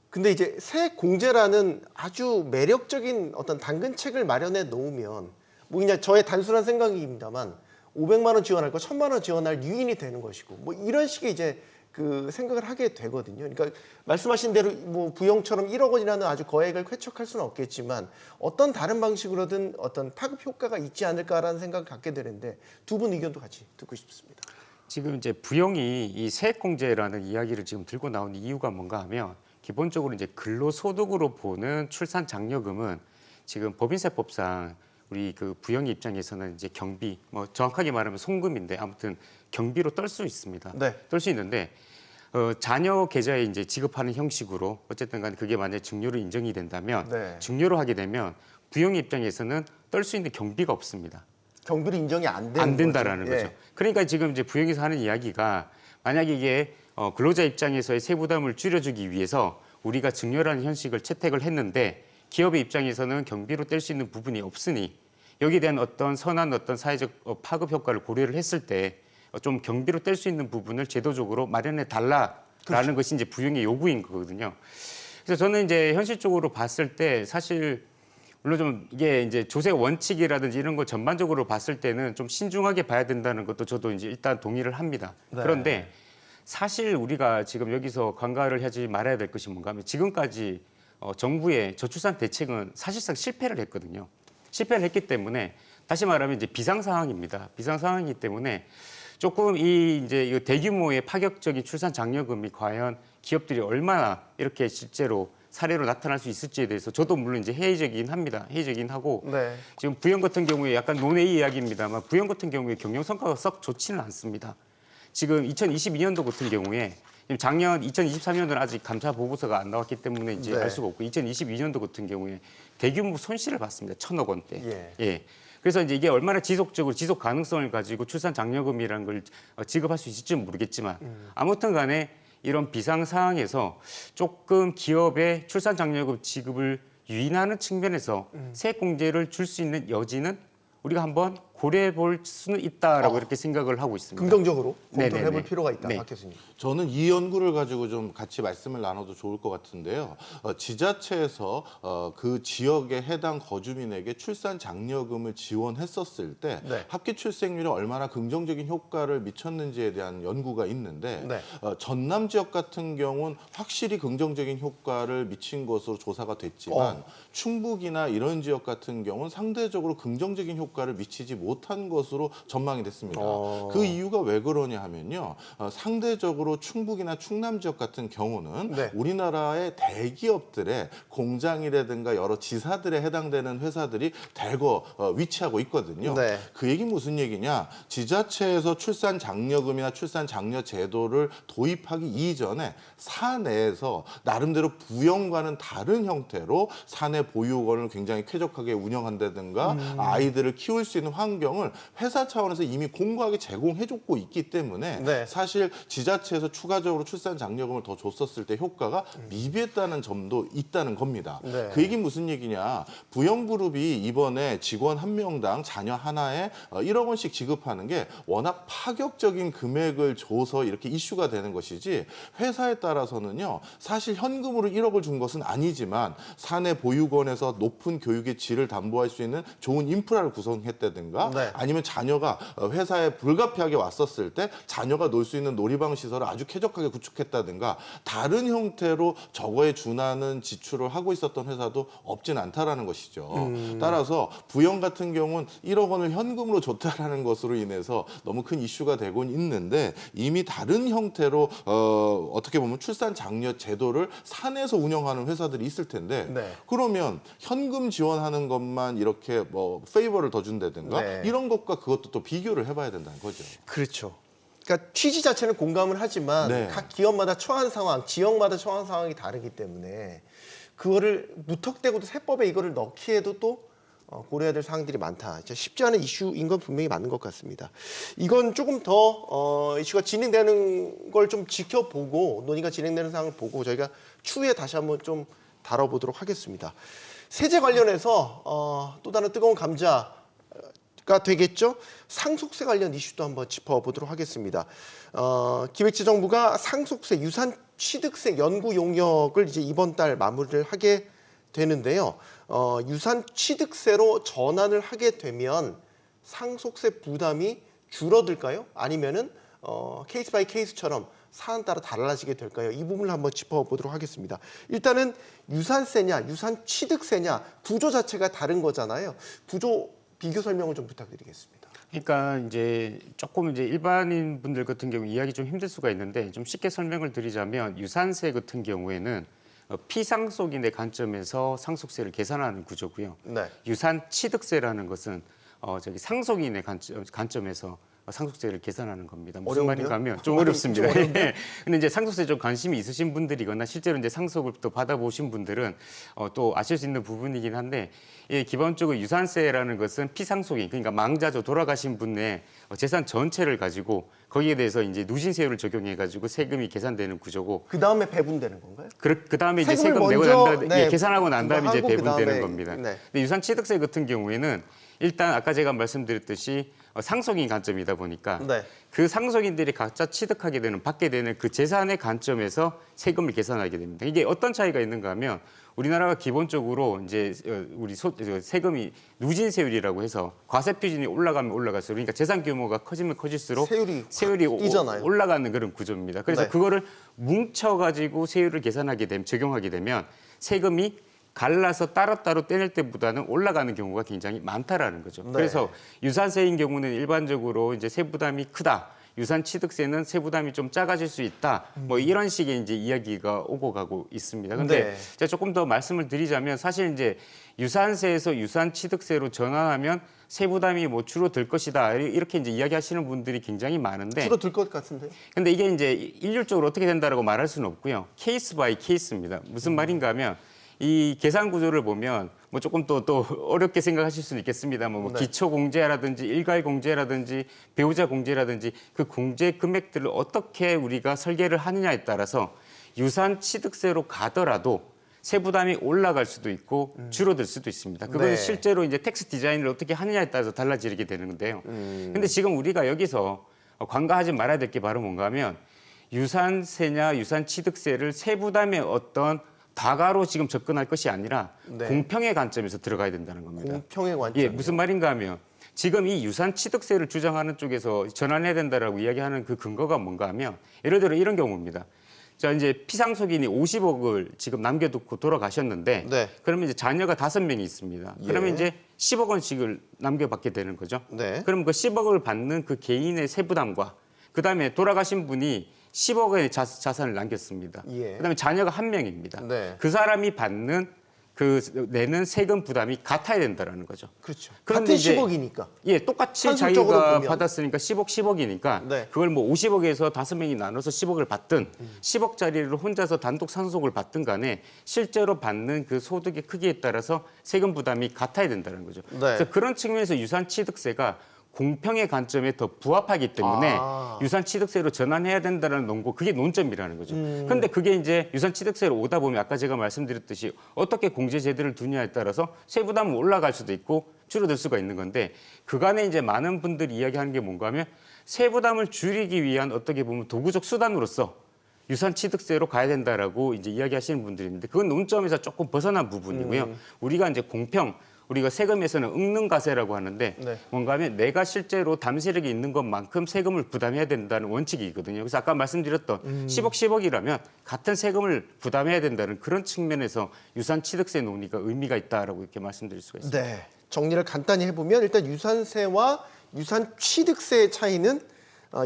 S1: 근데 이제 세액 공제라는 아주 매력적인 어떤 당근책을 마련해 놓으면 뭐 그냥 저의 단순한 생각입니다만 500만 원 지원할 거 1000만 원 지원할 유인이 되는 것이고 뭐 이런 식의 이제 그 생각을 하게 되거든요. 그러니까 말씀하신 대로 뭐 부영처럼 1억 원이라는 아주 거액을 쾌척할 수는 없겠지만 어떤 다른 방식으로든 어떤 파급 효과가 있지 않을까라는 생각을 갖게 되는데 두 분 의견도 같이 듣고 싶습니다.
S2: 지금 이제 부영이 이 세액공제라는 이야기를 지금 들고 나온 이유가 뭔가 하면 기본적으로 이제 근로소득으로 보는 출산 장려금은 지금 법인세법상 우리 그 부영의 입장에서는 이제 경비, 뭐 정확하게 말하면 송금인데 아무튼 경비로 떨 수 있습니다.
S1: 네.
S2: 떨 수 있는데 자녀 계좌에 이제 지급하는 형식으로 어쨌든 간에 그게 만약에 증여로 인정이 된다면
S1: 네.
S2: 증여로 하게 되면 부영의 입장에서는 떨 수 있는 경비가 없습니다.
S1: 경비로 인정이 안 되는
S2: 안 된다라는
S1: 거죠.
S2: 거죠. 그러니까 지금 이제 부영에서 하는 이야기가 만약에 이게 근로자 입장에서의 세부담을 줄여주기 위해서 우리가 증여라는 형식을 채택을 했는데 기업의 입장에서는 경비로 뗄 수 있는 부분이 없으니 여기에 대한 어떤 선한 어떤 사회적 파급 효과를 고려를 했을 때 좀 경비로 뗄 수 있는 부분을 제도적으로 마련해 달라라는 것이 이제 부영의 요구인 거거든요. 그래서 저는 이제 현실적으로 봤을 때 사실 물론 좀 이게 이제 조세 원칙이라든지 이런 거 전반적으로 봤을 때는 좀 신중하게 봐야 된다는 것도 저도 이제 일단 동의를 합니다.
S1: 네.
S2: 그런데 사실 우리가 지금 여기서 관가를 하지 말아야 될 것이 뭔가 하면 지금까지 정부의 저출산 대책은 사실상 실패를 했거든요. 실패를 했기 때문에 다시 말하면 이제 비상 상황입니다. 비상 상황이기 때문에 조금 이제 대규모의 파격적인 출산 장려금이 과연 기업들이 얼마나 이렇게 실제로 사례로 나타날 수 있을지에 대해서 저도 물론 이제 회의적이긴 합니다. 회의적이긴 하고
S1: 네.
S2: 지금 부영 같은 경우에 약간 논의 이야기입니다만 부영 같은 경우에 경영 성과가 썩 좋지는 않습니다. 지금 2022년도 같은 경우에 작년 2023년도는 아직 감사 보고서가 안 나왔기 때문에 이제
S1: 네.
S2: 알 수가 없고 2022년도 같은 경우에 대규모 손실을 봤습니다. 1,000억 원대. 예. 그래서 이제 이게 얼마나 지속적으로 지속 가능성을 가지고 출산 장려금이라는 걸 지급할 수 있을지는 모르겠지만 아무튼 간에 이런 비상 상황에서 조금 기업의 출산 장려금 지급을 유인하는 측면에서 세액 공제를 줄 수 있는 여지는 우리가 한번 고려해 볼 수는 있다라고 이렇게 생각을 하고 있습니다.
S1: 긍정적으로 검토를
S2: 네네네.
S1: 해볼 필요가 있다.
S2: 네.
S1: 박 교수님.
S3: 저는 이 연구를 가지고 좀 같이 말씀을 나눠도 좋을 것 같은데요. 지자체에서 그 지역의 해당 거주민에게 출산 장려금을 지원했었을 때
S1: 네.
S3: 합계 출생률에 얼마나 긍정적인 효과를 미쳤는지에 대한 연구가 있는데
S1: 네.
S3: 전남 지역 같은 경우는 확실히 긍정적인 효과를 미친 것으로 조사가 됐지만 충북이나 이런 지역 같은 경우는 상대적으로 긍정적인 효과를 미치지 못한 것으로 전망이 됐습니다. 그 이유가 왜 그러냐 하면요. 상대적으로 충북이나 충남 지역 같은 경우는
S1: 네.
S3: 우리나라의 대기업들의 공장이라든가 여러 지사들에 해당되는 회사들이 대거 위치하고 있거든요.
S1: 네.
S3: 그 얘기 무슨 얘기냐? 지자체에서 출산 장려금이나 출산 장려 제도를 도입하기 이전에 사내에서 나름대로 부영과는 다른 형태로 사내 보육원을 굉장히 쾌적하게 운영한다든가 아이들을 키울 수 있는 환경 환경을 회사 차원에서 이미 공고하게 제공해줬고 있기 때문에
S1: 네.
S3: 사실 지자체에서 추가적으로 출산 장려금을 더 줬었을 때 효과가 미비했다는 점도 있다는 겁니다.
S1: 네.
S3: 그 얘기 무슨 얘기냐? 부영그룹이 이번에 직원 한 명당 자녀 하나에 1억 원씩 지급하는 게 워낙 파격적인 금액을 줘서 이렇게 이슈가 되는 것이지 회사에 따라서는요. 사실 현금으로 1억을 준 것은 아니지만 사내 보육원에서 높은 교육의 질을 담보할 수 있는 좋은 인프라를 구성했다든가
S1: 네.
S3: 아니면 자녀가 회사에 불가피하게 왔었을 때 자녀가 놀 수 있는 놀이방 시설을 아주 쾌적하게 구축했다든가 다른 형태로 저거에 준하는 지출을 하고 있었던 회사도 없진 않다라는 것이죠. 따라서 부영 같은 경우는 1억 원을 현금으로 줬다라는 것으로 인해서 너무 큰 이슈가 되곤 있는데 이미 다른 형태로 어떻게 보면 출산 장려 제도를 사내에서 운영하는 회사들이 있을 텐데
S1: 네.
S3: 그러면 현금 지원하는 것만 이렇게 뭐 페이버를 더 준다든가
S1: 네.
S3: 이런 것과 그것도 또 비교를 해봐야 된다는 거죠.
S1: 그렇죠. 그러니까 취지 자체는 공감을 하지만
S3: 네.
S1: 각 기업마다 처한 상황, 지역마다 처한 상황이 다르기 때문에 그거를 무턱대고도 세법에 이거를 넣기 해도 또 고려해야 될 사항들이 많다. 진짜 쉽지 않은 이슈인 건 분명히 맞는 것 같습니다. 이건 조금 더 이슈가 진행되는 걸 좀 지켜보고 논의가 진행되는 상황을 보고 저희가 추후에 다시 한번 좀 다뤄보도록 하겠습니다. 세제 관련해서 또 다른 뜨거운 감자가 되겠죠. 상속세 관련 이슈도 한번 짚어보도록 하겠습니다. 기획재정부가 상속세, 유산취득세 연구 용역을 이제 이번 달 마무리를 하게 되는데요. 유산취득세로 전환을 하게 되면 상속세 부담이 줄어들까요? 아니면은 케이스 바이 케이스처럼 사안 따라 달라지게 될까요? 이 부분을 한번 짚어보도록 하겠습니다. 일단은 유산세냐, 유산취득세냐 구조 자체가 다른 거잖아요. 구조 비교 설명을 좀 부탁드리겠습니다.
S2: 그러니까 이제 조금 이제 일반인 분들 같은 경우 이해하기 좀 힘들 수가 있는데 좀 쉽게 설명을 드리자면 유산세 같은 경우에는 피상속인의 관점에서 상속세를 계산하는 구조고요.
S1: 네.
S2: 유산취득세라는 것은 상속인의 관점에서 상속세를 계산하는 겁니다. 무슨
S1: 어려운데요?
S2: 말인가 하면 좀 어렵습니다.
S1: 좀 어려운데요?
S2: 예. 근데 이제 상속세 좀 관심이 있으신 분들이거나 실제로 이제 상속을 또 받아보신 분들은 또 아실 수 있는 부분이긴 한데 기본적으로 유산세라는 것은 피상속인 그러니까 망자죠 돌아가신 분의 재산 전체를 가지고 거기에 대해서 이제 누진세율을 적용해가지고 세금이 계산되는 구조고
S1: 그 다음에 배분되는 건가요?
S2: 그 다음에 이제
S1: 세금을
S2: 세금 내고
S1: 먼저,
S2: 난 다음에
S1: 네,
S2: 계산하고 난 다음에 이제
S1: 하고
S2: 배분되는
S1: 그다음에,
S2: 겁니다.
S1: 네.
S2: 근데 유산취득세 같은 경우에는 일단 아까 제가 말씀드렸듯이 상속인 관점이다 보니까
S1: 네.
S2: 그 상속인들이 각자 취득하게 되는 받게 되는 그 재산의 관점에서 세금을 계산하게 됩니다. 이게 어떤 차이가 있는가 하면 우리나라가 기본적으로 이제 세금이 누진세율이라고 해서 과세표준이 올라가면 올라갈수록 그러니까 재산 규모가 커지면 커질수록 세율이
S1: 뛰잖아요.
S2: 올라가는 그런 구조입니다. 그래서
S1: 네.
S2: 그거를 뭉쳐가지고 세율을 계산하게 되면 적용하게 되면 세금이 갈라서 따로따로 떼낼 때보다는 올라가는 경우가 굉장히 많다라는 거죠.
S1: 네.
S2: 그래서 유산세인 경우는 일반적으로 이제 세부담이 크다. 유산취득세는 세부담이 좀 작아질 수 있다. 뭐 이런 식의 이제 이야기가 오고 가고 있습니다. 근데
S1: 네.
S2: 제가 조금 더 말씀을 드리자면 사실 이제 유산세에서 유산취득세로 전환하면 세부담이 뭐 줄어들 것이다. 이렇게 이제 이야기하시는 분들이 굉장히 많은데
S1: 줄어들 것 같은데요?
S2: 근데 이게 이제 일률적으로 어떻게 된다라고 말할 수는 없고요. 케이스 바이 케이스입니다. 무슨 말인가 하면 이 계산 구조를 보면 뭐 조금 또 어렵게 생각하실 수는 있겠습니다. 뭐
S1: 네.
S2: 기초 공제라든지 일괄 공제라든지 배우자 공제라든지 그 공제 금액들을 어떻게 우리가 설계를 하느냐에 따라서 유산 취득세로 가더라도 세부담이 올라갈 수도 있고 줄어들 수도 있습니다. 그건
S1: 네.
S2: 실제로 이제 텍스 디자인을 어떻게 하느냐에 따라서 달라지게 되는데요. 근데 지금 우리가 여기서 관가하지 말아야 될 게 바로 뭔가 하면 유산세냐 유산취득세를 세부담의 어떤 다가로 지금 접근할 것이 아니라
S1: 네.
S2: 공평의 관점에서 들어가야 된다는 겁니다.
S1: 공평의 관점.
S2: 예, 무슨 말인가 하면 지금 이 유산취득세를 주장하는 쪽에서 전환해야 된다라고 이야기하는 그 근거가 뭔가 하면 예를 들어 이런 경우입니다. 자, 이제 피상속인이 50억을 지금 남겨두고 돌아가셨는데
S1: 네.
S2: 그러면 이제 자녀가 5명이 있습니다.
S1: 예.
S2: 그러면 이제 10억 원씩을 남겨받게 되는 거죠.
S1: 네.
S2: 그럼 그 10억을 받는 그 개인의 세부담과 그다음에 돌아가신 분이 10억의 자산을 남겼습니다.
S1: 예.
S2: 그다음에 자녀가 1명입니다.
S1: 네.
S2: 그 사람이 받는 그 내는 세금 부담이 같아야 된다라는 거죠.
S1: 그렇죠.
S2: 그런데
S1: 같은
S2: 이제
S1: 10억이니까.
S2: 예, 똑같이
S1: 산술적으로
S2: 자기가
S1: 보면.
S2: 받았으니까 10억이니까
S1: 네.
S2: 그걸 뭐 50억에서 5명이 나눠서 10억을 받든 10억짜리를 혼자서 단독 상속을 받든 간에 실제로 받는 그 소득의 크기에 따라서 세금 부담이 같아야 된다는 거죠.
S1: 네.
S2: 그래서 그런 측면에서 유산취득세가 공평의 관점에 더 부합하기 때문에 유산취득세로 전환해야 된다는 논고, 그게 논점이라는 거죠. 그런데 그게 이제 유산취득세로 오다 보면 아까 제가 말씀드렸듯이 어떻게 공제 제도를 두냐에 따라서 세부담은 올라갈 수도 있고 줄어들 수가 있는 건데, 그간에 이제 많은 분들이 이야기하는 게 뭔가 하면 세부담을 줄이기 위한 어떻게 보면 도구적 수단으로서 유산취득세로 가야 된다라고 이제 이야기하시는 분들이 있는데, 그건 논점에서 조금 벗어난 부분이고요. 우리가 이제 공평, 우리가 세금에서는 응능과세라고 하는데
S1: 네.
S2: 뭔가 하면 내가 실제로 담세력이 있는 것만큼 세금을 부담해야 된다는 원칙이 있거든요. 그래서 아까 말씀드렸던 10억이라면 같은 세금을 부담해야 된다는 그런 측면에서 유산취득세 논의가 의미가 있다라고 이렇게 말씀드릴 수가 있습니다.
S1: 네. 정리를 간단히 해보면 일단 유산세와 유산취득세의 차이는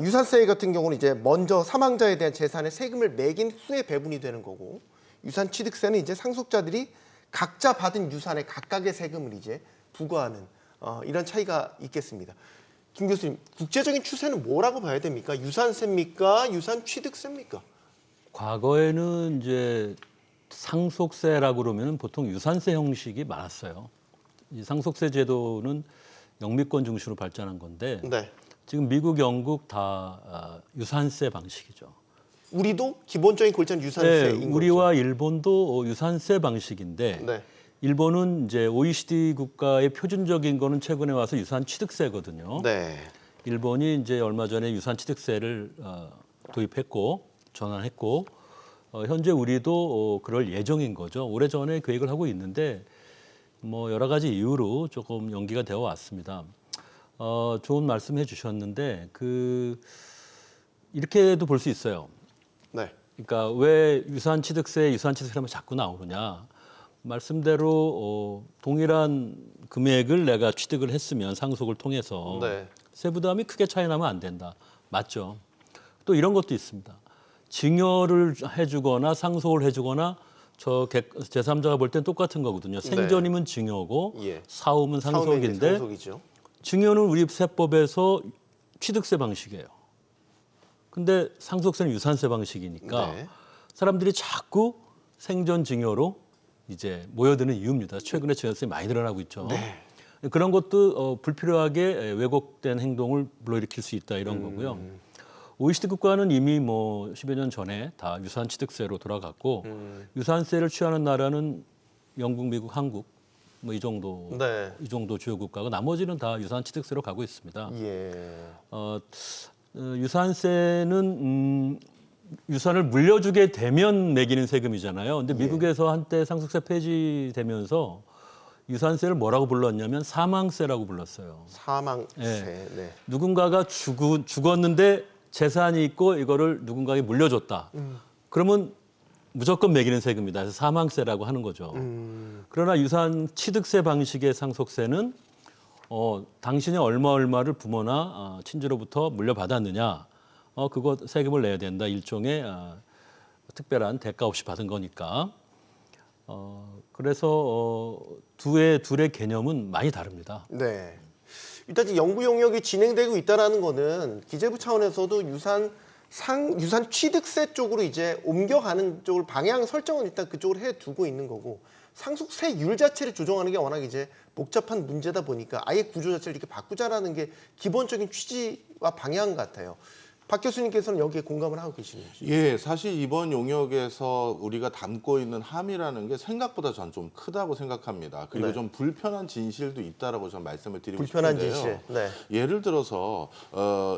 S1: 유산세 같은 경우는 이제 먼저 사망자에 대한 재산에 세금을 매긴 후에 배분이 되는 거고, 유산취득세는 이제 상속자들이 각자 받은 유산에 각각의 세금을 이제 부과하는 이런 차이가 있겠습니다. 김 교수님, 국제적인 추세는 뭐라고 봐야 됩니까? 유산세입니까? 유산취득세입니까?
S4: 과거에는 이제 상속세라고 그러면 보통 유산세 형식이 많았어요. 이 상속세 제도는 영미권 중심으로 발전한 건데
S1: 네.
S4: 지금 미국, 영국 다 유산세 방식이죠.
S1: 우리도 기본적인 골자는 유산세인 거죠.
S4: 우리와 일본도 유산세 방식인데
S1: 네.
S4: 일본은 이제 OECD 국가의 표준적인 거는 최근에 와서 유산취득세거든요.
S1: 네.
S4: 일본이 이제 얼마 전에 유산취득세를 도입했고 전환했고 현재 우리도 그럴 예정인 거죠. 오래전에 계획을 하고 있는데 뭐 여러 가지 이유로 조금 연기가 되어 왔습니다. 좋은 말씀해 주셨는데 이렇게도 볼 수 있어요.
S1: 네.
S4: 그러니까 왜 유산취득세라면 자꾸 나오느냐? 말씀대로 동일한 금액을 내가 취득을 했으면 상속을 통해서
S1: 네.
S4: 세부담이 크게 차이 나면 안 된다. 맞죠? 또 이런 것도 있습니다. 증여를 해주거나 상속을 해주거나 저 제3자가 볼 땐 똑같은 거거든요. 생전이면 증여고
S1: 예.
S4: 사후면 상속인데
S1: 상속이죠.
S4: 증여는 우리 세법에서 취득세 방식이에요. 근데 상속세는 유산세 방식이니까
S1: 네.
S4: 사람들이 자꾸 생전 증여로 이제 모여드는 이유입니다. 최근에 증여세 많이 늘어나고 있죠.
S1: 네.
S4: 그런 것도 불필요하게 왜곡된 행동을 불러일으킬 수 있다 이런 거고요. OECD 국가는 이미 뭐 10여 년 전에 다 유산취득세로 돌아갔고 유산세를 취하는 나라는 영국, 미국, 한국 뭐 이 정도
S1: 네.
S4: 이 정도 주요 국가고 나머지는 다 유산취득세로 가고 있습니다.
S1: 예.
S4: 유산세는 유산을 물려주게 되면 매기는 세금이잖아요. 근데 미국에서 한때 상속세 폐지되면서 유산세를 뭐라고 불렀냐면 사망세라고 불렀어요.
S1: 사망세.
S4: 네.
S1: 네.
S4: 누군가가 죽었는데 재산이 있고 이거를 누군가에게 물려줬다. 그러면 무조건 매기는 세금이다. 그래서 사망세라고 하는 거죠. 그러나 유산취득세 방식의 상속세는 당신이 얼마를 부모나 친지로부터 물려받았느냐, 그거 세금을 내야 된다. 일종의 특별한 대가 없이 받은 거니까. 그래서 둘의 개념은 많이 다릅니다.
S1: 네. 일단 이제 연구 용역이 진행되고 있다라는 거는 기재부 차원에서도 유산 취득세 쪽으로 이제 옮겨가는 쪽을 방향 설정은 일단 그쪽으로 해두고 있는 거고, 상속세율 자체를 조정하는 게 워낙 이제 복잡한 문제다 보니까 아예 구조 자체를 이렇게 바꾸자라는 게 기본적인 취지와 방향 같아요. 박 교수님께서는 여기에 공감을 하고 계시는지?
S3: 예, 사실 이번 용역에서 우리가 담고 있는 함이라는 게 생각보다 전 좀 크다고 생각합니다. 그리고
S1: 네.
S3: 좀 불편한 진실도 있다라고 전 말씀을 드리고
S1: 불편한
S3: 싶은데요.
S1: 진실. 네.
S3: 예를 들어서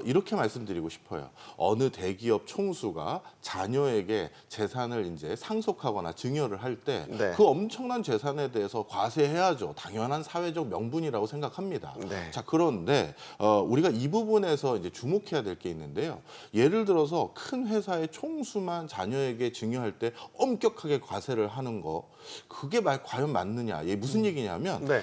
S3: 이렇게 말씀드리고 싶어요. 어느 대기업 총수가 자녀에게 재산을 이제 상속하거나 증여를 할 때
S1: 네.
S3: 그 엄청난 재산에 대해서 과세해야죠. 당연한 사회적 명분이라고 생각합니다.
S1: 네.
S3: 자, 그런데 우리가 이 부분에서 이제 주목해야 될 게 있는데요. 예를 들어서 큰 회사의 총수만 자녀에게 증여할 때 엄격하게 과세를 하는 거, 그게 과연 맞느냐? 이게 무슨 얘기냐면
S1: 네.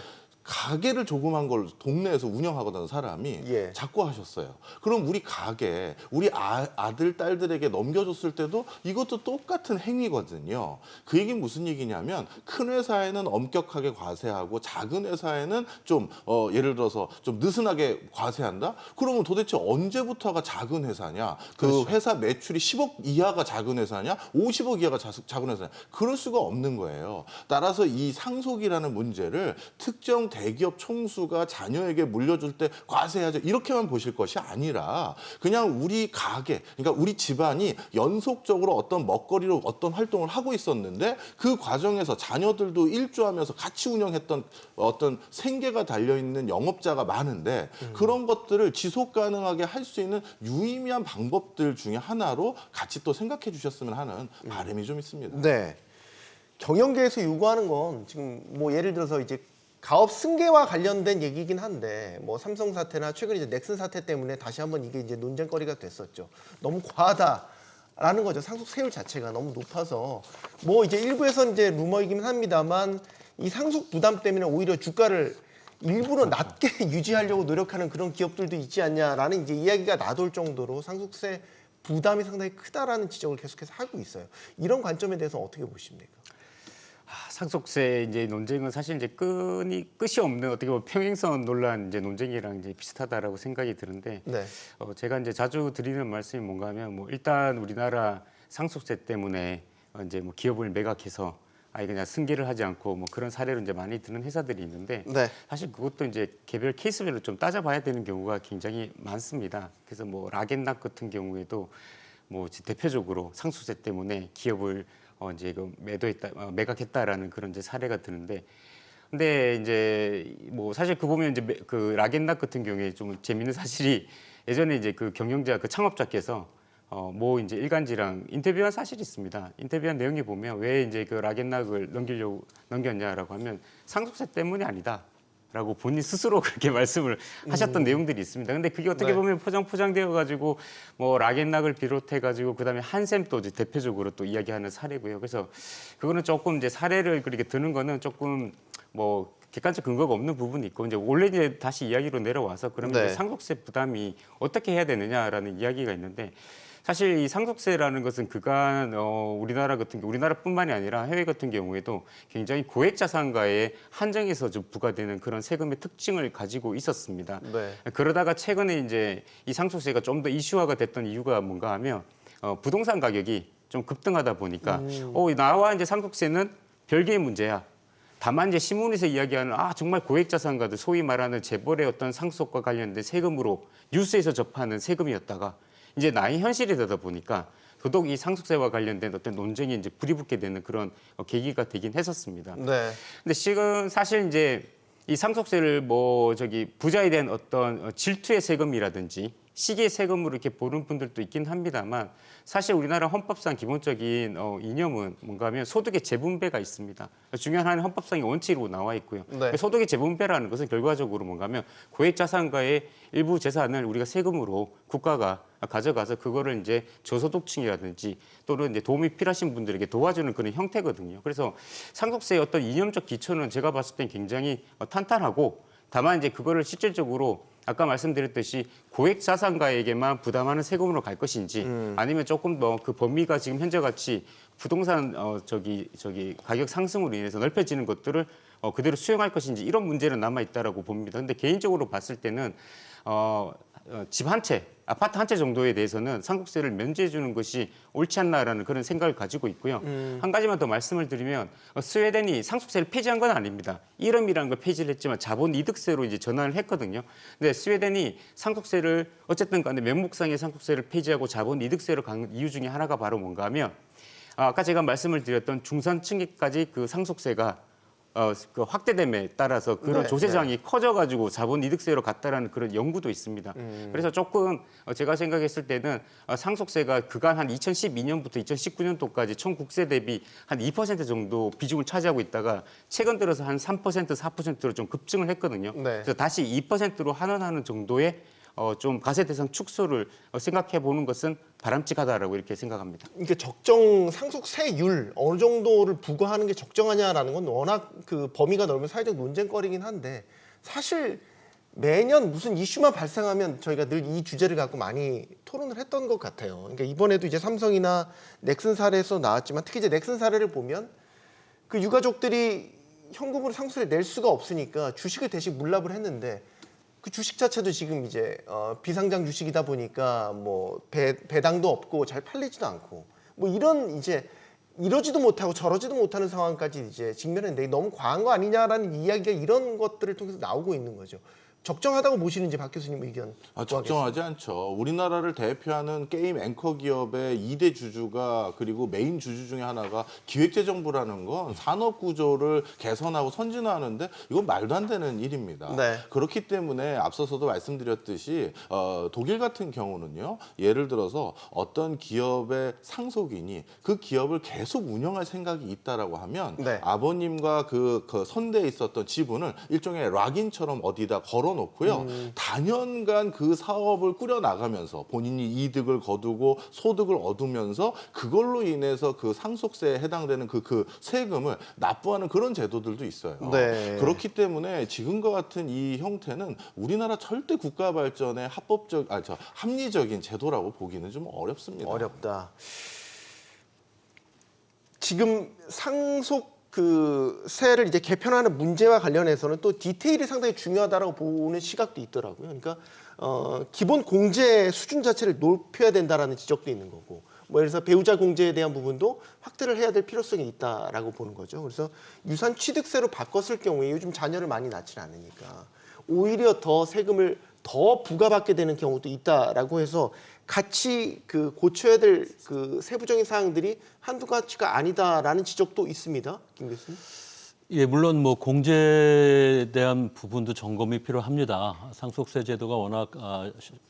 S3: 가게를 조그만 걸 동네에서 운영하거든 사람이
S1: 예.
S3: 자꾸 하셨어요. 그럼 우리 가게, 우리 아들, 딸들에게 넘겨줬을 때도 이것도 똑같은 행위거든요. 그 얘기는 무슨 얘기냐면 큰 회사에는 엄격하게 과세하고 작은 회사에는 좀 예를 들어서 좀 느슨하게 과세한다? 그러면 도대체 언제부터가 작은 회사냐? 그 회사 매출이 10억 이하가 작은 회사냐? 50억 이하가 작은 회사냐? 그럴 수가 없는 거예요. 따라서 이 상속이라는 문제를 특정 대기업 총수가 자녀에게 물려줄 때 과세하죠. 이렇게만 보실 것이 아니라 그냥 우리 가게, 그러니까 우리 집안이 연속적으로 어떤 먹거리로 어떤 활동을 하고 있었는데 그 과정에서 자녀들도 일조하면서 같이 운영했던 어떤 생계가 달려있는 영업자가 많은데 그런 것들을 지속 가능하게 할 수 있는 유의미한 방법들 중에 하나로 같이 또 생각해 주셨으면 하는 바람이 좀 있습니다.
S1: 네. 경영계에서 요구하는 건 지금 뭐 예를 들어서 이제 가업 승계와 관련된 얘기긴 한데 뭐 삼성 사태나 최근 이제 넥슨 사태 때문에 다시 한번 이게 이제 논쟁거리가 됐었죠. 너무 과하다라는 거죠. 상속세율 자체가 너무 높아서 뭐 이제 일부에서는 이제 루머이긴 합니다만 이 상속 부담 때문에 오히려 주가를 일부러 낮게 유지하려고 노력하는 그런 기업들도 있지 않냐라는 이제 이야기가 나돌 정도로 상속세 부담이 상당히 크다라는 지적을 계속해서 하고 있어요. 이런 관점에 대해서 어떻게 보십니까?
S2: 상속세 이제 논쟁은 사실 이제 끝이 없는 어떻게 보면 평행선 논란 이제 논쟁이랑 이제 비슷하다라고 생각이 드는데
S1: 네.
S2: 제가 이제 자주 드리는 말씀이 뭔가 하면 뭐 일단 우리나라 상속세 때문에 이제 뭐 기업을 매각해서 아예 그냥 승계를 하지 않고 뭐 그런 사례로 이제 많이 드는 회사들이 있는데
S1: 네.
S2: 사실 그것도 이제 개별 케이스별로 좀 따져봐야 되는 경우가 굉장히 많습니다. 그래서 뭐 락앤락 같은 경우에도 뭐 대표적으로 상속세 때문에 기업을 이제 그 매각했다라는 그런 이제 사례가 드는데, 근데 이제 뭐 사실 그 보면 이제 그 락앤락 같은 경우에 좀 재밌는 사실이 예전에 이제 그 경영자 그 창업자께서 뭐 이제 일간지랑 인터뷰한 사실이 있습니다. 인터뷰한 내용에 보면 왜 이제 그 락앤락을 넘겼냐라고 하면 상속세 때문이 아니다. 라고 본인 스스로 그렇게 말씀을 하셨던 내용들이 있습니다. 근데 그게 어떻게
S1: 네.
S2: 보면 포장되어 가지고 뭐 락앤락을 비롯해 가지고 그다음에 한샘도 이제 대표적으로 또 이야기하는 사례고요. 그래서 그거는 조금 이제 사례를 그렇게 드는 거는 조금 뭐 객관적 근거가 없는 부분이 있고 이제 원래 이제 다시 이야기로 내려와서 그러면
S1: 네.
S2: 이제 상속세 부담이 어떻게 해야 되느냐라는 이야기가 있는데 사실 이 상속세라는 것은 그간 우리나라 같은 우리나라뿐만이 아니라 해외 같은 경우에도 굉장히 고액 자산가에 한정해서 좀 부과되는 그런 세금의 특징을 가지고 있었습니다.
S1: 네.
S2: 그러다가 최근에 이제 이 상속세가 좀 더 이슈화가 됐던 이유가 뭔가 하면 부동산 가격이 좀 급등하다 보니까 나와 이제 상속세는 별개의 문제야. 다만 이제 신문에서 이야기하는 정말 고액 자산가들 소위 말하는 재벌의 어떤 상속과 관련된 세금으로 뉴스에서 접하는 세금이었다가 이제 나의 현실이 되다 보니까 더더욱 이 상속세와 관련된 어떤 논쟁이 이제 불이 붙게 되는 그런 계기가 되긴 했었습니다.
S1: 네.
S2: 근데 지금 사실 이제 이 상속세를 뭐 부자에 대한 어떤 질투의 세금이라든지 시기의 세금으로 이렇게 보는 분들도 있긴 합니다만 사실 우리나라 헌법상 기본적인 이념은 뭔가 하면 소득의 재분배가 있습니다. 중요한 하나는 헌법상의 원칙으로 나와 있고요.
S1: 네.
S2: 소득의 재분배라는 것은 결과적으로 뭔가 하면 고액 자산가의 일부 재산을 우리가 세금으로 국가가 가져가서 그거를 이제 저소득층이라든지 또는 이제 도움이 필요하신 분들에게 도와주는 그런 형태거든요. 그래서 상속세의 어떤 이념적 기초는 제가 봤을 땐 굉장히 탄탄하고 다만 이제 그거를 실질적으로 아까 말씀드렸듯이 고액 자산가에게만 부담하는 세금으로 갈 것인지 아니면 조금 더 그 범위가 지금 현재 같이 부동산 가격 상승으로 인해서 넓혀지는 것들을 그대로 수용할 것인지 이런 문제는 남아 있다라고 봅니다. 근데 개인적으로 봤을 때는 집 한 채, 아파트 한 채 정도에 대해서는 상속세를 면제해 주는 것이 옳지 않나라는 그런 생각을 가지고 있고요. 한 가지만 더 말씀을 드리면 스웨덴이 상속세를 폐지한 건 아닙니다. 이름이라는 걸 폐지를 했지만 자본이득세로 이제 전환을 했거든요. 근데 스웨덴이 상속세를 어쨌든 간에 명목상의 상속세를 폐지하고 자본이득세로 간 이유 중에 하나가 바로 뭔가 하면 아까 제가 말씀을 드렸던 중산층에까지 그 상속세가 그 확대됨에 따라서 그런
S1: 네,
S2: 조세장이 커져가지고 자본이득세로 갔다라는 그런 연구도 있습니다. 그래서 조금 제가 생각했을 때는 상속세가 그간 한 2012년부터 2019년도까지 총 국세 대비 한 2% 정도 비중을 차지하고 있다가 최근 들어서 한 3%, 4%로 좀 급증을 했거든요.
S1: 네.
S2: 그래서 다시 2%로 환원하는 정도의 좀 과세 대상 축소를 생각해 보는 것은 바람직하다라고 이렇게 생각합니다.
S1: 이게 적정 상속세율 어느 정도를 부과하는 게 적정하냐라는 건 워낙 그 범위가 넓은 사회적 논쟁거리긴 한데 사실 매년 무슨 이슈만 발생하면 저희가 늘 이 주제를 갖고 많이 토론을 했던 것 같아요. 그러니까 이번에도 이제 삼성이나 넥슨 사례에서 나왔지만 특히 이제 넥슨 사례를 보면 그 유가족들이 현금으로 상속세를 낼 수가 없으니까 주식을 대신 물납을 했는데 그 주식 자체도 지금 이제 비상장 주식이다 보니까 뭐 배당도 없고 잘 팔리지도 않고 뭐 이런 이제 이러지도 못하고 저러지도 못하는 상황까지 이제 직면했는데 너무 과한 거 아니냐라는 이야기가 이런 것들을 통해서 나오고 있는 거죠. 적정하다고 보시는지 박 교수님 의견.
S3: 적정하지 않죠. 우리나라를 대표하는 게임 앵커 기업의 2대 주주가 그리고 메인 주주 중에 하나가 기획재정부라는 건 산업 구조를 개선하고 선진화하는데 이건 말도 안 되는 일입니다.
S1: 네.
S3: 그렇기 때문에 앞서서도 말씀드렸듯이 독일 같은 경우는요. 예를 들어서 어떤 기업의 상속인이 그 기업을 계속 운영할 생각이 있다라고 하면
S1: 네.
S3: 아버님과 그 선대에 있었던 지분을 일종의 락인처럼 어디다 걸어놓고요. 단연간 그 사업을 꾸려나가면서 본인이 이득을 거두고 소득을 얻으면서 그걸로 인해서 그 상속세에 해당되는 그 세금을 납부하는 그런 제도들도 있어요.
S1: 네.
S3: 그렇기 때문에 지금과 같은 이 형태는 우리나라 절대 국가 발전의 합리적인 제도라고 보기는 좀 어렵습니다.
S1: 어렵다. 지금 상속 그 세를 이제 개편하는 문제와 관련해서는 또 디테일이 상당히 중요하다라고 보는 시각도 있더라고요. 그러니까 기본 공제 수준 자체를 높여야 된다라는 지적도 있는 거고, 뭐 예를 들어서 배우자 공제에 대한 부분도 확대를 해야 될 필요성이 있다라고 보는 거죠. 그래서 유산 취득세로 바꿨을 경우에 요즘 자녀를 많이 낳지 않으니까 오히려 더 세금을 더 부과받게 되는 경우도 있다라고 해서 같이 그 고쳐야 될 그 세부적인 사항들이 한두 가지가 아니다라는 지적도 있습니다. 김 교수님.
S4: 예, 물론 뭐 공제에 대한 부분도 점검이 필요합니다. 상속세 제도가 워낙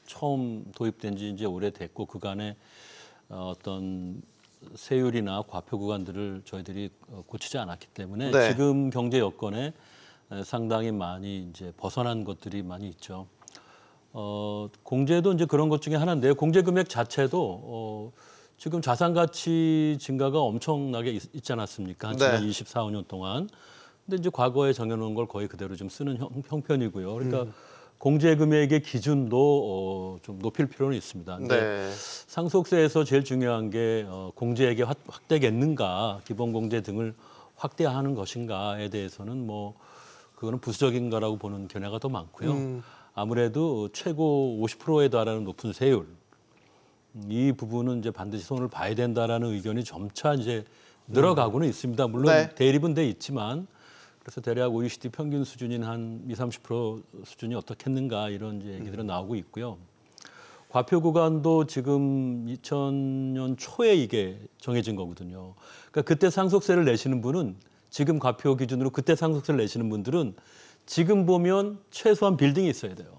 S4: 처음 도입된 지 이제 오래됐고 그간에 어떤 세율이나 과표 구간들을 저희들이 고치지 않았기 때문에
S1: 네.
S4: 지금 경제 여건에 상당히 많이 이제 벗어난 것들이 많이 있죠. 공제도 이제 그런 것 중에 하나인데요. 공제 금액 자체도 지금 자산 가치 증가가 엄청나게 있지 않았습니까? 지난 24, 5년 동안. 근데 이제 과거에 정해놓은 걸 거의 그대로 좀 쓰는 형편이고요. 그러니까 공제 금액의 기준도 좀 높일 필요는 있습니다. 근데
S1: 네.
S4: 상속세에서 제일 중요한 게 공제액이 확대겠는가, 기본 공제 등을 확대하는 것인가에 대해서는 뭐 그거는 부수적인 거라고 보는 견해가 더 많고요. 아무래도 최고 50%에 달하는 높은 세율, 이 부분은 이제 반드시 손을 봐야 된다라는 의견이 점차 이제 늘어가고는 있습니다. 물론
S1: 네.
S4: 대립은 돼 있지만 그래서 대략 OECD 평균 수준인 한 20-30% 수준이 어떻겠는가 이런 이제 얘기들은 나오고 있고요. 과표 구간도 지금 2000년 초에 이게 정해진 거거든요. 그러니까 그때 상속세를 내시는 분은 지금 과표 기준으로 그때 상속세를 내시는 분들은 지금 보면 최소한 빌딩이 있어야 돼요.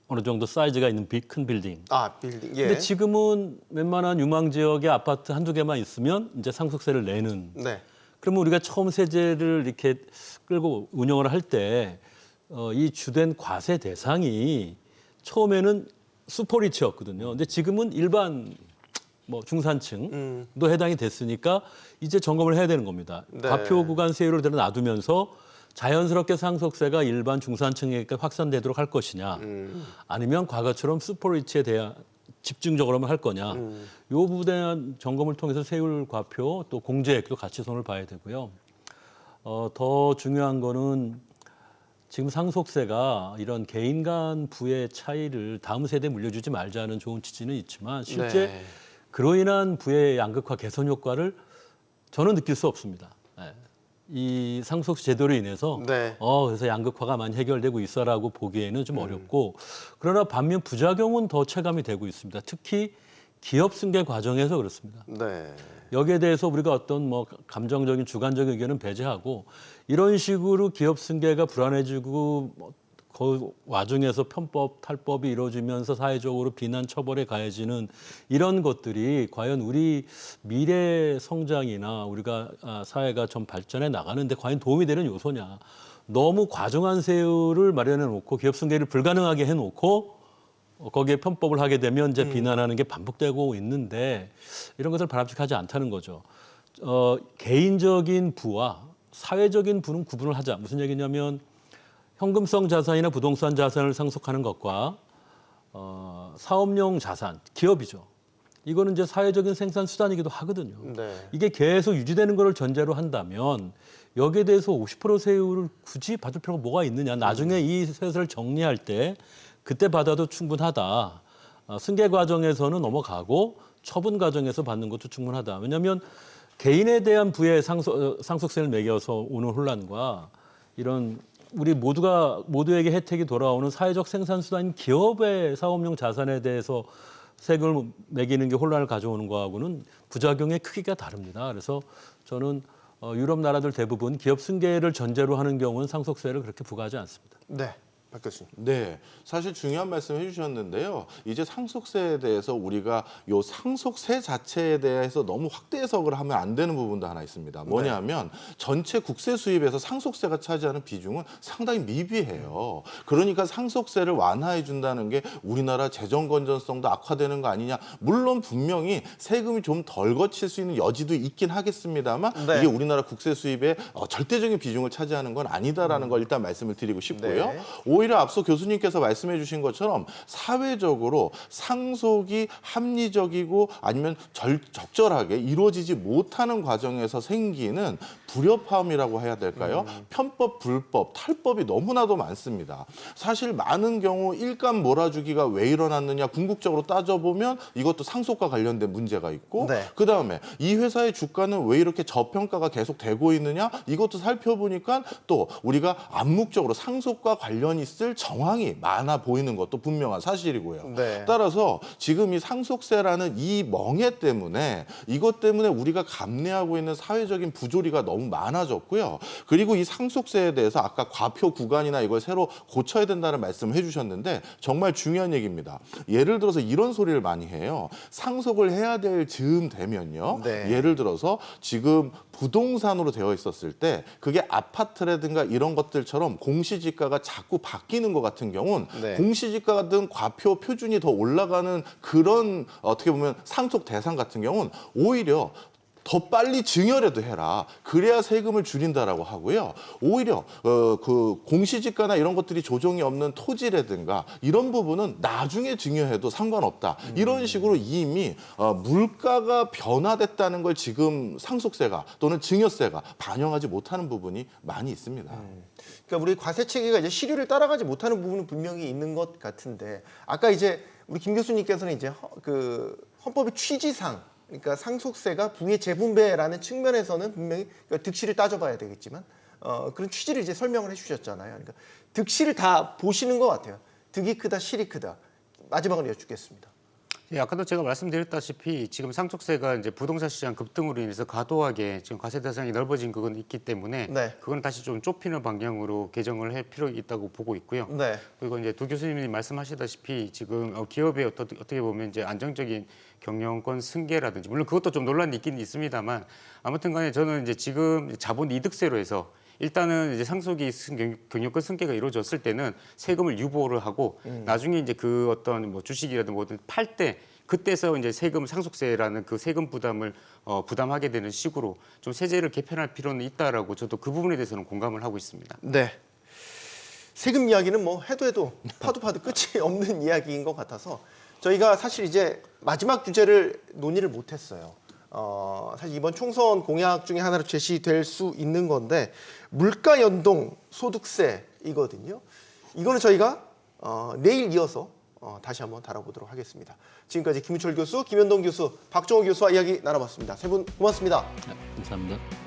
S4: 어느 정도 사이즈가 있는 큰 빌딩.
S1: 빌딩. 예.
S4: 근데 지금은 웬만한 유망 지역의 아파트 한두 개만 있으면 이제 상속세를 내는.
S1: 네.
S4: 그러면 우리가 처음 세제를 이렇게 끌고 운영을 할 때 이 주된 과세 대상이 처음에는 슈퍼리치였거든요. 근데 지금은 일반 뭐 중산층도 해당이 됐으니까 이제 점검을 해야 되는 겁니다.
S1: 네.
S4: 과표 구간 세율을 대로 놔두면서 자연스럽게 상속세가 일반 중산층에게 확산되도록 할 것이냐, 아니면 과거처럼 슈퍼리치에 대한 집중적으로만 할 거냐, 이 부분에 대한 점검을 통해서 세율 과표 또 공제액도 같이 손을 봐야 되고요. 더 중요한 거는 지금 상속세가 이런 개인 간 부의 차이를 다음 세대에 물려주지 말자는 좋은 취지는 있지만 실제
S1: 네.
S4: 그로 인한 부의 양극화 개선 효과를 저는 느낄 수 없습니다. 네. 이 상속세 제도로 인해서
S1: 네.
S4: 그래서 양극화가 많이 해결되고 있어라고 보기에는 좀 어렵고, 그러나 반면 부작용은 더 체감이 되고 있습니다. 특히 기업 승계 과정에서 그렇습니다.
S1: 네.
S4: 여기에 대해서 우리가 어떤 뭐 감정적인 주관적인 의견은 배제하고 이런 식으로 기업 승계가 불안해지고 그 와중에서 편법, 탈법이 이루어지면서 사회적으로 비난 처벌에 가해지는 이런 것들이 과연 우리 미래 성장이나 우리가 사회가 좀 발전해 나가는데 과연 도움이 되는 요소냐. 너무 과중한 세율을 마련해 놓고 기업 승계를 불가능하게 해놓고 거기에 편법을 하게 되면 이제 비난하는 게 반복되고 있는데 이런 것을 바람직하지 않다는 거죠. 개인적인 부와 사회적인 부는 구분을 하자. 무슨 얘기냐면 현금성 자산이나 부동산 자산을 상속하는 것과 사업용 자산, 기업이죠. 이거는 이제 사회적인 생산 수단이기도 하거든요.
S1: 네.
S4: 이게 계속 유지되는 것을 전제로 한다면 여기에 대해서 50% 세율을 굳이 받을 필요가 뭐가 있느냐. 나중에 이 세세를 정리할 때 그때 받아도 충분하다. 승계 과정에서는 넘어가고 처분 과정에서 받는 것도 충분하다. 왜냐하면 개인에 대한 부의 상속세를 매겨서 오는 혼란과 이런 우리 모두에게 혜택이 돌아오는 사회적 생산 수단인 기업의 사업용 자산에 대해서 세금을 매기는 게 혼란을 가져오는 거하고는 부작용의 크기가 다릅니다. 그래서 저는 유럽 나라들 대부분 기업 승계를 전제로 하는 경우는 상속세를 그렇게 부과하지 않습니다.
S1: 네. 박 교수님.
S3: 네, 사실 중요한 말씀 해주셨는데요. 이제 상속세에 대해서 우리가 요 상속세 자체에 대해서 너무 확대 해석을 하면 안 되는 부분도 하나 있습니다. 뭐냐면 전체 국세 수입에서 상속세가 차지하는 비중은 상당히 미비해요. 그러니까 상속세를 완화해 준다는 게 우리나라 재정 건전성도 악화되는 거 아니냐. 물론 분명히 세금이 좀 덜 거칠 수 있는 여지도 있긴 하겠습니다만
S1: 네.
S3: 이게 우리나라 국세 수입의 절대적인 비중을 차지하는 건 아니다라는 걸 일단 말씀을 드리고 싶고요.
S1: 네.
S3: 오히려 앞서 교수님께서 말씀해 주신 것처럼 사회적으로 상속이 합리적이고 아니면 적절하게 이루어지지 못하는 과정에서 생기는 불협화음이라고 해야 될까요? 편법, 불법, 탈법이 너무나도 많습니다. 사실 많은 경우 일감 몰아주기가 왜 일어났느냐 궁극적으로 따져보면 이것도 상속과 관련된 문제가 있고
S1: 네.
S3: 그다음에 이 회사의 주가는 왜 이렇게 저평가가 계속 되고 있느냐 이것도 살펴보니까 또 우리가 암묵적으로 상속과 관련이 있을 정황이 많아 보이는 것도 분명한 사실이고요.
S1: 네.
S3: 따라서 지금 이 상속세라는 이 멍해 때문에 이것 때문에 우리가 감내하고 있는 사회적인 부조리가 너무 많아졌고요. 그리고 이 상속세에 대해서 아까 과표 구간이나 이걸 새로 고쳐야 된다는 말씀을 해주셨는데 정말 중요한 얘기입니다. 예를 들어서 이런 소리를 많이 해요. 상속을 해야 될 즈음 되면요.
S1: 네.
S3: 예를 들어서 지금 부동산으로 되어 있었을 때 그게 아파트라든가 이런 것들처럼 공시지가가 자꾸 바뀌는 것 같은 경우는
S1: 네.
S3: 공시지가 등 과표 표준이 더 올라가는 그런 어떻게 보면 상속 대상 같은 경우는 오히려 더 빨리 증여라도 해라. 그래야 세금을 줄인다라고 하고요. 오히려 그 공시지가나 이런 것들이 조정이 없는 토지라든가 이런 부분은 나중에 증여해도 상관없다. 이런 식으로 이미 물가가 변화됐다는 걸 지금 상속세가 또는 증여세가 반영하지 못하는 부분이 많이 있습니다.
S1: 그러니까 우리 과세 체계가 이제 시류를 따라가지 못하는 부분은 분명히 있는 것 같은데 아까 이제 우리 김 교수님께서는 이제 그 헌법의 취지상 그러니까 상속세가 부의 재분배라는 측면에서는 분명히 그러니까 득실을 따져봐야 되겠지만 그런 취지를 이제 설명을 해주셨잖아요. 그러니까 득실을 다 보시는 것 같아요. 득이 크다, 실이 크다. 마지막으로 여쭙겠습니다.
S2: 예, 아까도 제가 말씀드렸다시피 지금 상속세가 이제 부동산 시장 급등으로 인해서 과도하게 지금 과세 대상이 넓어진 그건 있기 때문에
S1: 네.
S2: 그건 다시 좀 좁히는 방향으로 개정을 할 필요가 있다고 보고 있고요.
S1: 네.
S2: 그리고 이제 두 교수님이 말씀하시다시피 지금 기업의 어떻게 보면 이제 안정적인 경영권 승계라든지 물론 그것도 좀 논란이 있긴 있습니다만 아무튼간에 저는 이제 지금 자본 이득세로 해서 일단은 이제 상속이 경영권 승계가 이루어졌을 때는 세금을 유보를 하고 나중에 이제 그 어떤 뭐 주식이라든 뭐든 팔 때 그때서 이제 세금 상속세라는 그 세금 부담을 부담하게 되는 식으로 좀 세제를 개편할 필요는 있다라고 저도 그 부분에 대해서는 공감을 하고 있습니다.
S1: 네. 세금 이야기는 뭐 해도 파도 끝이 없는 이야기인 것 같아서 저희가 사실 이제 마지막 주제를 논의를 못했어요. 사실 이번 총선 공약 중에 하나로 제시될 수 있는 건데 물가 연동 소득세이거든요. 이거는 저희가 내일 이어서 다시 한번 다뤄보도록 하겠습니다. 지금까지 김우철 교수, 김현동 교수, 박종호 교수와 이야기 나눠봤습니다. 세 분 고맙습니다.
S4: 감사합니다.